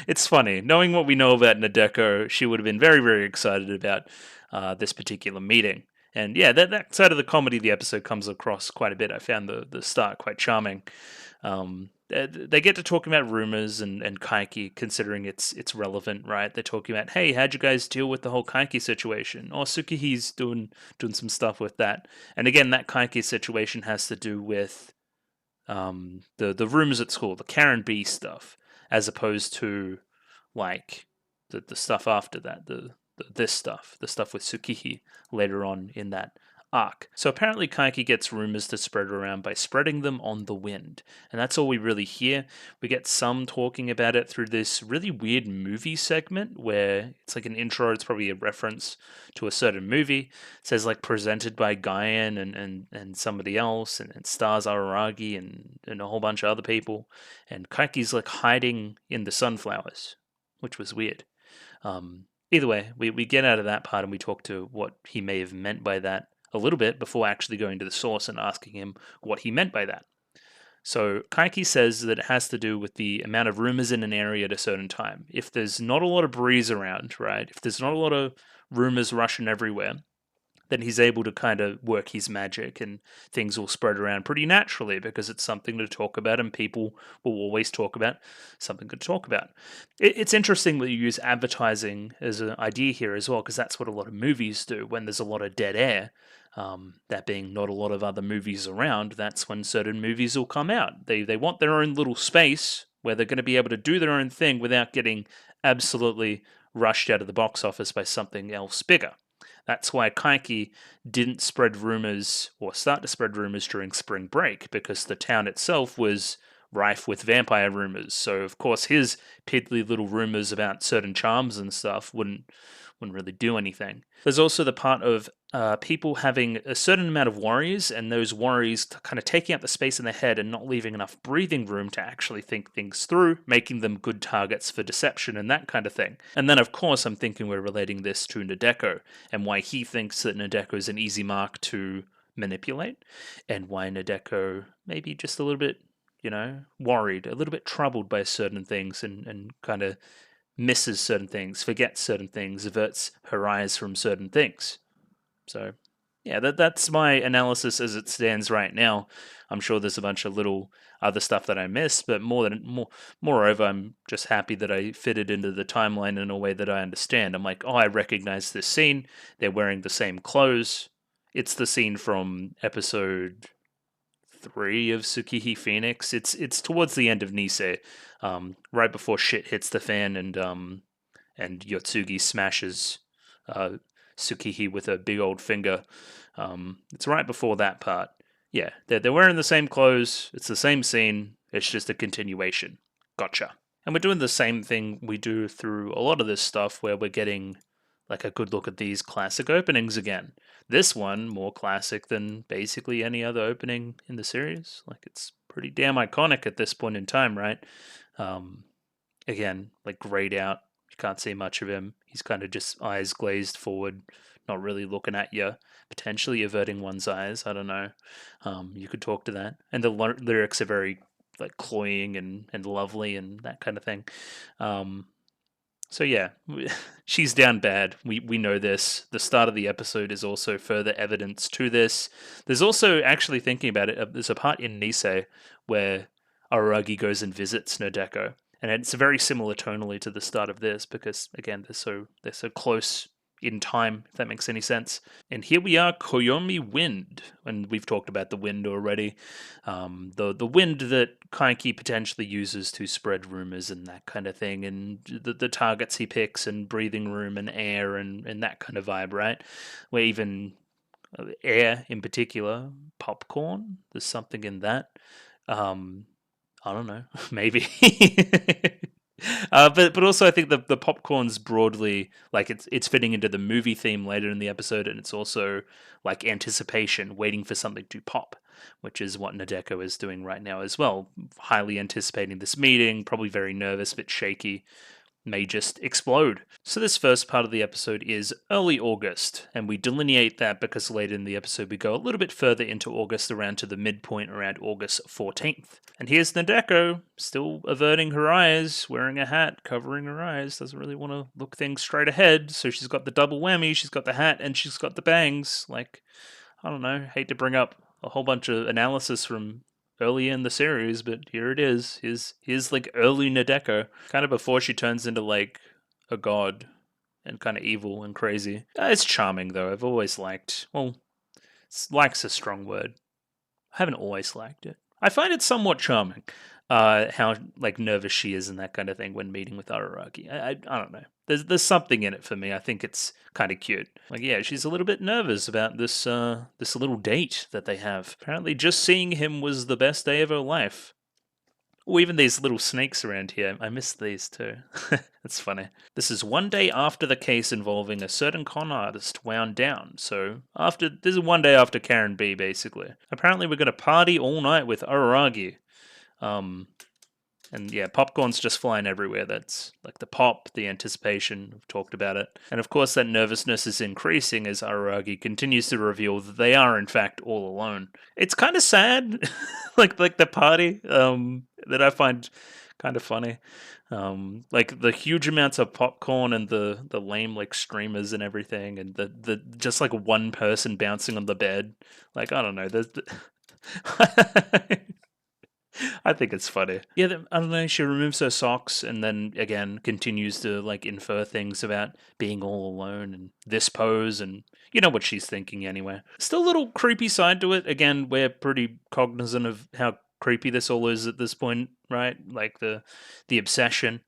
it's funny knowing what we know about Nadeko. She would have been very, very excited about this particular meeting. And yeah, that side of the comedy of the episode comes across quite a bit. I found the start quite charming. They get to talking about rumors and Kaiki, considering it's relevant, right? They're talking about, hey, how'd you guys deal with the whole Kaiki situation? Or Tsukihi's doing some stuff with that. And again, that Kaiki situation has to do with the rumors at school, the Karen B stuff, as opposed to like the stuff after that, the stuff with Tsukihi later on in that arc. So apparently Kaiki gets rumors to spread around by spreading them on the wind. And that's all we really hear. We get some talking about it through this really weird movie segment where it's like an intro, it's probably a reference to a certain movie. It says like presented by Guyan and somebody else, and stars Araragi and a whole bunch of other people. And Kaiki's like hiding in the sunflowers, which was weird. Either way, we get out of that part and we talk to what he may have meant by that a little bit before actually going to the source and asking him what he meant by that. So Kaiki says that it has to do with the amount of rumors in an area at a certain time. If there's not a lot of breeze around, right? If there's not a lot of rumors rushing everywhere, then he's able to kind of work his magic and things will spread around pretty naturally because it's something to talk about and people will always talk about something to talk about. It's interesting that you use advertising as an idea here as well, because that's what a lot of movies do when there's a lot of dead air. That being not a lot of other movies around, that's when certain movies will come out. They want their own little space where they're going to be able to do their own thing without getting absolutely rushed out of the box office by something else bigger. That's why Kaiki didn't spread rumors or start to spread rumors during spring break, because the town itself was rife with vampire rumors. So of course his piddly little rumors about certain charms and stuff wouldn't really do anything. There's also the part of people having a certain amount of worries, and those worries kind of taking up the space in their head and not leaving enough breathing room to actually think things through, making them good targets for deception and that kind of thing. And then, of course, I'm thinking we're relating this to Nadeko and why he thinks that Nadeko is an easy mark to manipulate, and why Nadeko maybe just a little bit, worried, a little bit troubled by certain things and kind of misses certain things, forgets certain things, averts her eyes from certain things. So, yeah, that's my analysis as it stands right now. I'm sure there's a bunch of little other stuff that I missed, but moreover, I'm just happy that I fitted into the timeline in a way that I understand. I'm like, oh, I recognize this scene. They're wearing the same clothes. It's the scene from episode 3 of Tsukihi Phoenix. It's towards the end of Nisei, right before shit hits the fan and Yotsugi smashes Tsukihi with a big old finger. It's right before that part. Yeah, they're wearing the same clothes. It's the same scene. It's just a continuation. Gotcha. And we're doing the same thing we do through a lot of this stuff, where we're getting like a good look at these classic openings again. This one more classic than basically any other opening in the series. Like, it's pretty damn iconic at this point in time, right? Again, like grayed out. You can't see much of him. He's kind of just eyes glazed forward, not really looking at you, potentially averting one's eyes. I don't know. You could talk to that. And the lyrics are very like cloying and lovely and that kind of thing. So yeah, she's down bad. We know this. The start of the episode is also further evidence to this. There's also, actually thinking about it, there's a part in Nisei where Araragi goes and visits Nadeko, and it's very similar tonally to the start of this because again they're so close in time, if that makes any sense. And here we are, Koyomi Wind, and we've talked about the wind already. The wind that Kaiki potentially uses to spread rumors and that kind of thing, and the targets he picks, and breathing room and air and that kind of vibe, right? Where even air in particular, popcorn. There's something in that. I don't know, maybe. But also I think the popcorn's broadly like it's fitting into the movie theme later in the episode, and it's also like anticipation, waiting for something to pop, which is what Nadeko is doing right now as well. Highly anticipating this meeting, probably very nervous, bit shaky, may just explode. So this first part of the episode is early August, and we delineate that because later in the episode we go a little bit further into August, around to the midpoint around August 14th. And here's Nadeko, still averting her eyes, wearing a hat, covering her eyes, doesn't really want to look things straight ahead, so she's got the double whammy, she's got the hat and she's got the bangs. Like, I don't know, hate to bring up a whole bunch of analysis from early in the series, but here it is. Here's like early Nadeko, kind of before she turns into like a god and kind of evil and crazy. It's charming though. I've always liked. Well, like's a strong word. I haven't always liked it. I find it somewhat charming. How like nervous she is and that kind of thing when meeting with Araragi. I don't know. There's something in it for me. I think it's kind of cute. Like, yeah, she's a little bit nervous about this this little date that they have. Apparently, just seeing him was the best day of her life. Or even these little snakes around here. I miss these too. That's funny. This is one day after the case involving a certain con artist wound down. So this is one day after Karen B, basically. Apparently, we're gonna party all night with Araragi. And yeah, popcorn's just flying everywhere. That's like the pop, the anticipation. We've talked about it. And of course, that nervousness is increasing as Araragi continues to reveal that they are, in fact, all alone. It's kind of sad, like the party, that I find kind of funny. Like the huge amounts of popcorn and the lame like streamers and everything, and the just like one person bouncing on the bed. Like, I don't know. I think it's funny. Yeah, I don't know. She removes her socks and then again continues to like infer things about being all alone and this pose, and you know what she's thinking anyway. Still a little creepy side to it. Again, we're pretty cognizant of how creepy this all is at this point, right? Like the obsession.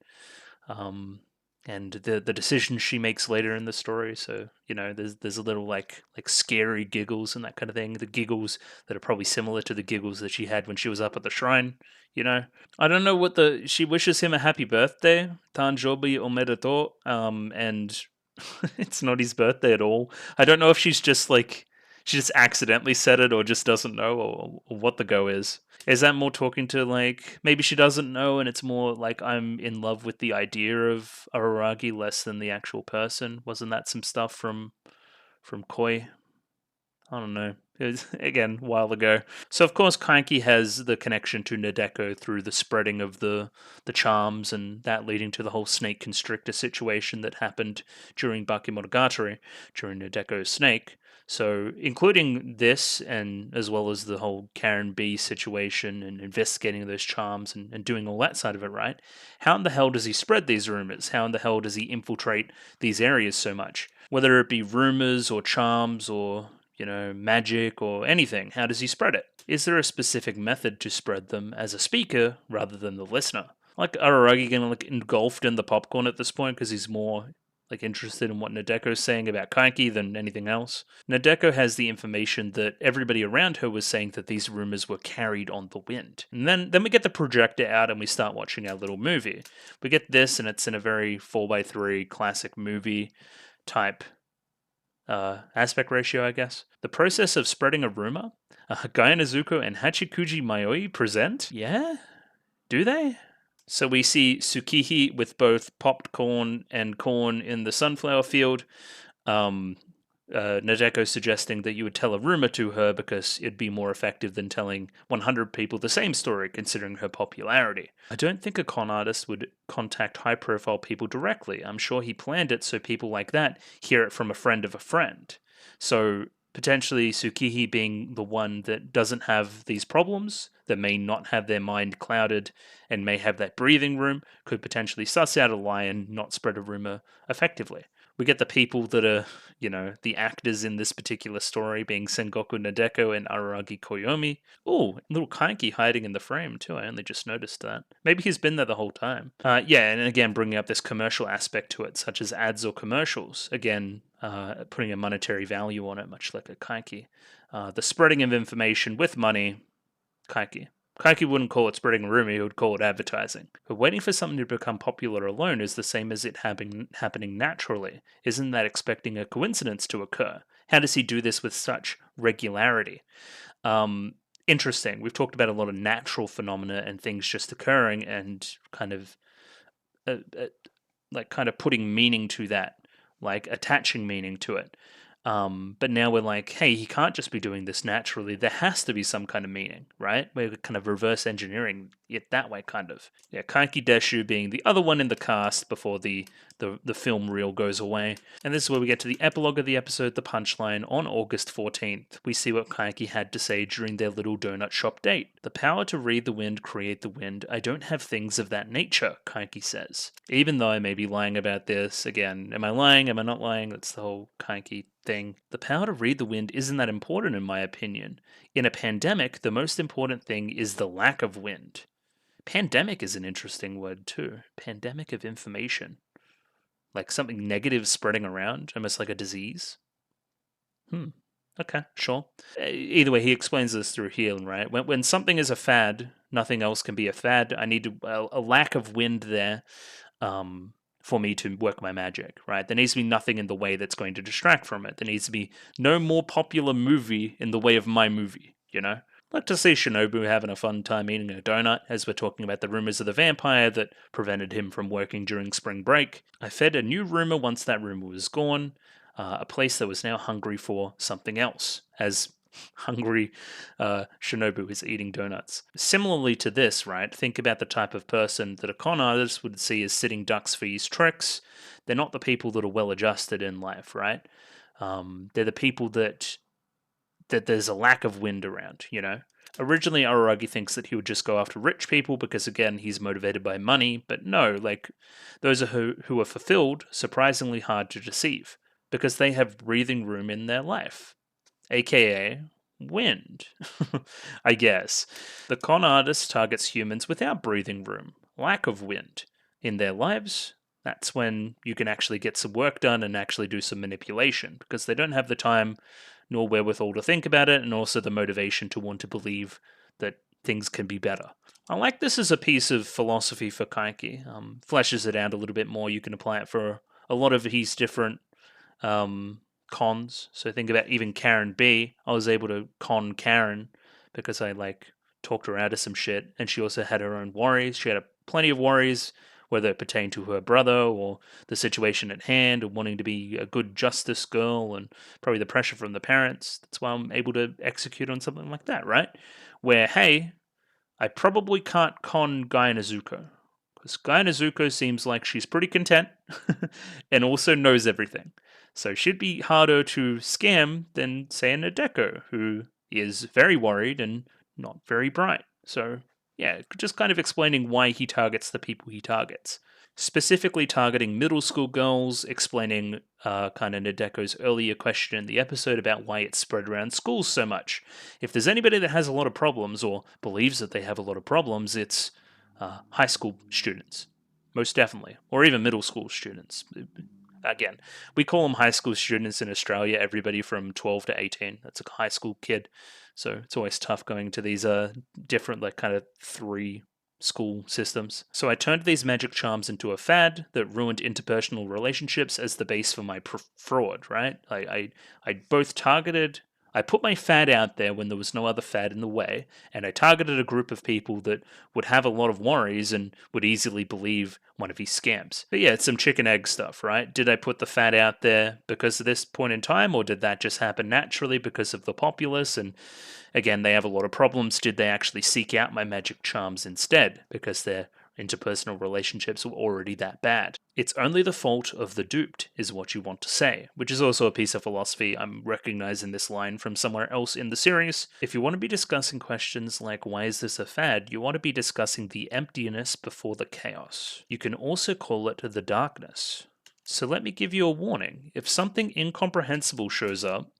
And the decisions she makes later in the story. So you know, there's a little like scary giggles and that kind of thing. The giggles that are probably similar to the giggles that she had when she was up at the shrine. You know, I don't know what she wishes him a happy birthday, Tanjobi Omedeto, and it's not his birthday at all. I don't know if she's just like she just accidentally said it or just doesn't know or what the go is. Is that more talking to like maybe she doesn't know and it's more like I'm in love with the idea of Araragi less than the actual person? Wasn't that some stuff from Koi? I don't know. It was, again, a while ago. So of course Kainki has the connection to Nadeko through the spreading of the charms, and that leading to the whole snake constrictor situation that happened during Bakemonogatari, during Nadeko's snake. So, including this, and as well as the whole Karen B situation and investigating those charms and doing all that side of it, right? How in the hell does he spread these rumors? How in the hell does he infiltrate these areas so much? Whether it be rumors or charms or, you know, magic or anything, how does he spread it? Is there a specific method to spread them as a speaker rather than the listener? Like Araragi getting like engulfed in the popcorn at this point because he's more like interested in what Nadeko's saying about Kaiki than anything else. Nadeko has the information that everybody around her was saying that these rumors were carried on the wind. And then we get the projector out and we start watching our little movie. We get this and it's in a very 4:3 classic movie type aspect ratio, I guess. The process of spreading a rumor. Gaia Nezuko and Hachikuji Mayoi present. Yeah? Do they? So we see Tsukihi with both popped corn and corn in the sunflower field. Nadeko suggesting that you would tell a rumor to her because it'd be more effective than telling 100 people the same story, considering her popularity. I don't think a con artist would contact high-profile people directly. I'm sure he planned it so people like that hear it from a friend of a friend. So potentially Tsukihi being the one that doesn't have these problems, that may not have their mind clouded and may have that breathing room, could potentially suss out a lie and not spread a rumor effectively. We get the people that are, the actors in this particular story being Sengoku Nadeko and Araragi Koyomi. Oh, little Kaiki hiding in the frame too. I only just noticed that. Maybe he's been there the whole time. Yeah, and again, bringing up this commercial aspect to it, such as ads or commercials. Again, putting a monetary value on it, much like a Kaiki. The spreading of information with money, Kaiki. Kaiki wouldn't call it spreading rumor, he would call it advertising. But waiting for something to become popular alone is the same as it happening naturally. Isn't that expecting a coincidence to occur? How does he do this with such regularity? Interesting. We've talked about a lot of natural phenomena and things just occurring and kind of putting meaning to that, like attaching meaning to it. But now we're like, hey, he can't just be doing this naturally. There has to be some kind of meaning, right? We're kind of reverse engineering it that way, kind of. Yeah, Kaiki Deshu being the other one in the cast before the film reel goes away. And this is where we get to the epilogue of the episode, the punchline. On August 14th, we see what Kaiki had to say during their little donut shop date. The power to read the wind, create the wind. I don't have things of that nature, Kaiki says. Even though I may be lying about this, again, am I lying? Am I not lying? That's the whole Kaiki thing. The power to read the wind isn't that important in my opinion. In a pandemic, the most important thing is the lack of wind. Pandemic is an interesting word too. Pandemic of information. Like something negative spreading around, almost like a disease. Okay, sure. Either way, he explains this through healing, right? When something is a fad, nothing else can be a fad. I need a lack of wind there for me to work my magic, right? There needs to be nothing in the way that's going to distract from it. There needs to be no more popular movie in the way of my movie, Like to see Shinobu having a fun time eating a donut, as we're talking about the rumors of the vampire that prevented him from working during spring break. I fed a new rumor once that rumor was gone, a place that was now hungry for something else, as hungry Shinobu is eating donuts. Similarly to this, right, think about the type of person that a con artist would see as sitting ducks for his tricks. They're not the people that are well adjusted in life, right? They're the people that there's a lack of wind around, Originally, Araragi thinks that he would just go after rich people because, again, he's motivated by money. But no, like, those who are fulfilled, surprisingly hard to deceive because they have breathing room in their life, aka wind, I guess. The con artist targets humans without breathing room, lack of wind in their lives. That's when you can actually get some work done and actually do some manipulation because they don't have the time nor wherewithal to think about it, and also the motivation to want to believe that things can be better. I like this as a piece of philosophy for Kaiki. Fleshes it out a little bit more. You can apply it for a lot of his different cons. So think about even Karen B. I was able to con Karen because I talked her out of some shit, and she also had her own worries. She had plenty of worries, whether it pertained to her brother or the situation at hand, or wanting to be a good justice girl, and probably the pressure from the parents. That's why I'm able to execute on something like that, right? Where, hey, I probably can't con Guy Nezuko, because Guy Nezuko seems like she's pretty content and also knows everything. So she'd be harder to scam than, say, a Nadeko, who is very worried and not very bright. So yeah, just kind of explaining why he targets the people he targets. Specifically targeting middle school girls, explaining kind of Nadeko's earlier question in the episode about why it's spread around schools so much. If there's anybody that has a lot of problems or believes that they have a lot of problems, it's high school students, most definitely, or even middle school students. Again, we call them high school students in Australia, everybody from 12 to 18. That's a high school kid. So it's always tough going to these different, kind of 3 school systems. So I turned these magic charms into a fad that ruined interpersonal relationships as the base for my fraud, right? I both targeted... I put my fad out there when there was no other fad in the way, and I targeted a group of people that would have a lot of worries and would easily believe one of his scams. But yeah, it's some chicken egg stuff, right? Did I put the fad out there because of this point in time, or did that just happen naturally because of the populace? And again, they have a lot of problems. Did they actually seek out my magic charms instead because their interpersonal relationships were already that bad? It's only the fault of the duped, is what you want to say, which is also a piece of philosophy. I'm recognizing this line from somewhere else in the series. If you want to be discussing questions like why is this a fad, you want to be discussing the emptiness before the chaos. You can also call it the darkness. So let me give you a warning. If something incomprehensible shows up,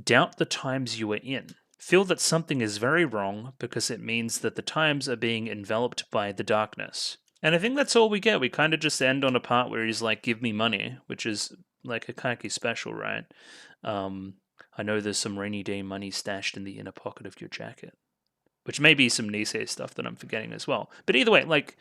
doubt the times you are in. Feel that something is very wrong because it means that the times are being enveloped by the darkness. And I think that's all we get. We kind of just end on a part where he's like, give me money, which is like a Kaiki special, right? I know there's some rainy day money stashed in the inner pocket of your jacket, which may be some Nisei stuff that I'm forgetting as well. But either way, like,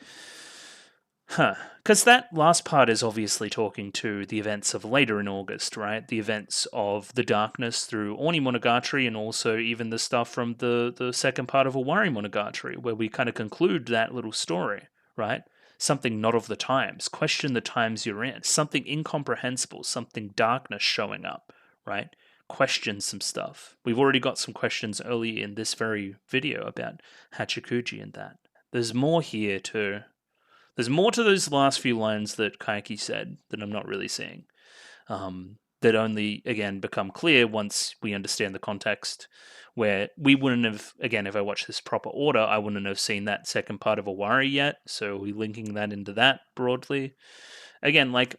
because that last part is obviously talking to the events of later in August, right? The events of the darkness through Monogatari, and also even the stuff from the second part of Monogatari, where we kind of conclude that little story, right? Something not of the times. Question the times you're in. Something incomprehensible, something darkness showing up, right? Question some stuff. We've already got some questions early in this very video about Hachikuji and that. There's more here too. There's more to those last few lines that Kaiki said that I'm not really seeing. That only, again, become clear once we understand the context, where we wouldn't have, again, if I watched this proper order, I wouldn't have seen that second part of Owari yet, so we're linking that into that broadly. Again, like,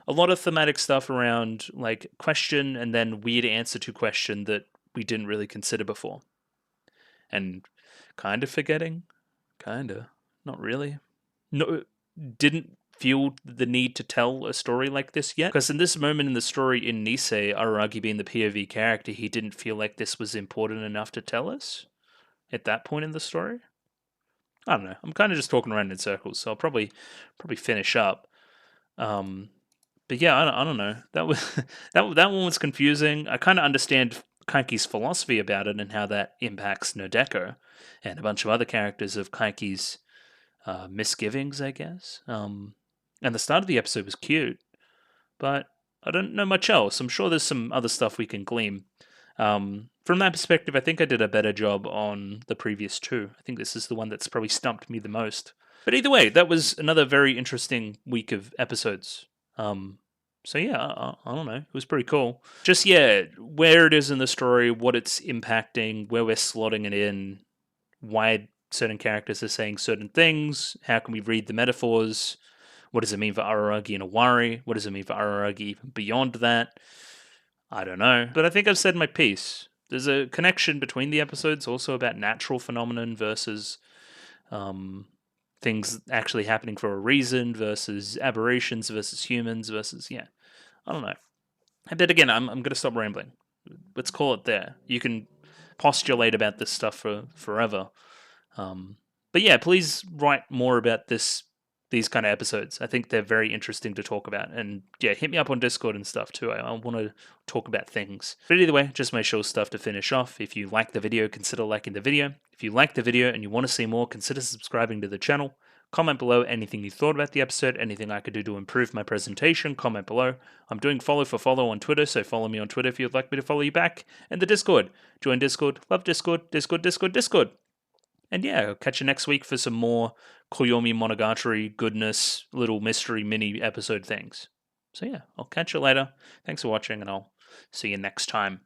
a lot of thematic stuff around, like, question and then weird answer to question that we didn't really consider before. And kind of forgetting. Kinda. Not really. No, didn't feel the need to tell a story like this yet. Because in this moment in the story in Nisei, Araragi being the POV character, he didn't feel like this was important enough to tell us at that point in the story. I don't know. I'm kind of just talking around in circles, so I'll probably finish up. But yeah, I don't know. That was that one was confusing. I kind of understand Kaiki's philosophy about it and how that impacts Nodeko and a bunch of other characters of Kaiki's misgivings, I guess. And the start of the episode was cute, but I don't know much else. I'm sure there's some other stuff we can glean. From that perspective, I think I did a better job on the previous two. I think this is the one that's probably stumped me the most. But either way, that was another very interesting week of episodes. So yeah, I don't know. It was pretty cool. Just, yeah, where it is in the story, what it's impacting, where we're slotting it in, why certain characters are saying certain things, how can we read the metaphors, what does it mean for Araragi and Owari, what does it mean for Araragi even beyond that? I don't know. But I think I've said my piece. There's a connection between the episodes also about natural phenomenon versus things actually happening for a reason versus aberrations versus humans versus, yeah, I don't know. But again, I'm going to stop rambling. Let's call it there. You can postulate about this stuff for forever. But yeah, please write more about these kind of episodes. I think they're very interesting to talk about. And yeah, hit me up on Discord and stuff too. I want to talk about things. But either way, just make sure stuff to finish off. If you like the video, consider liking the video. If you like the video and you want to see more, consider subscribing to the channel. Comment below anything you thought about the episode, anything I could do to improve my presentation, comment below. I'm doing follow for follow on Twitter, so follow me on Twitter if you'd like me to follow you back. And the Discord. Join Discord, love Discord, Discord. And yeah, I'll catch you next week for some more Koyomimonogatari goodness, little mystery mini episode things. So yeah, I'll catch you later. Thanks for watching, and I'll see you next time.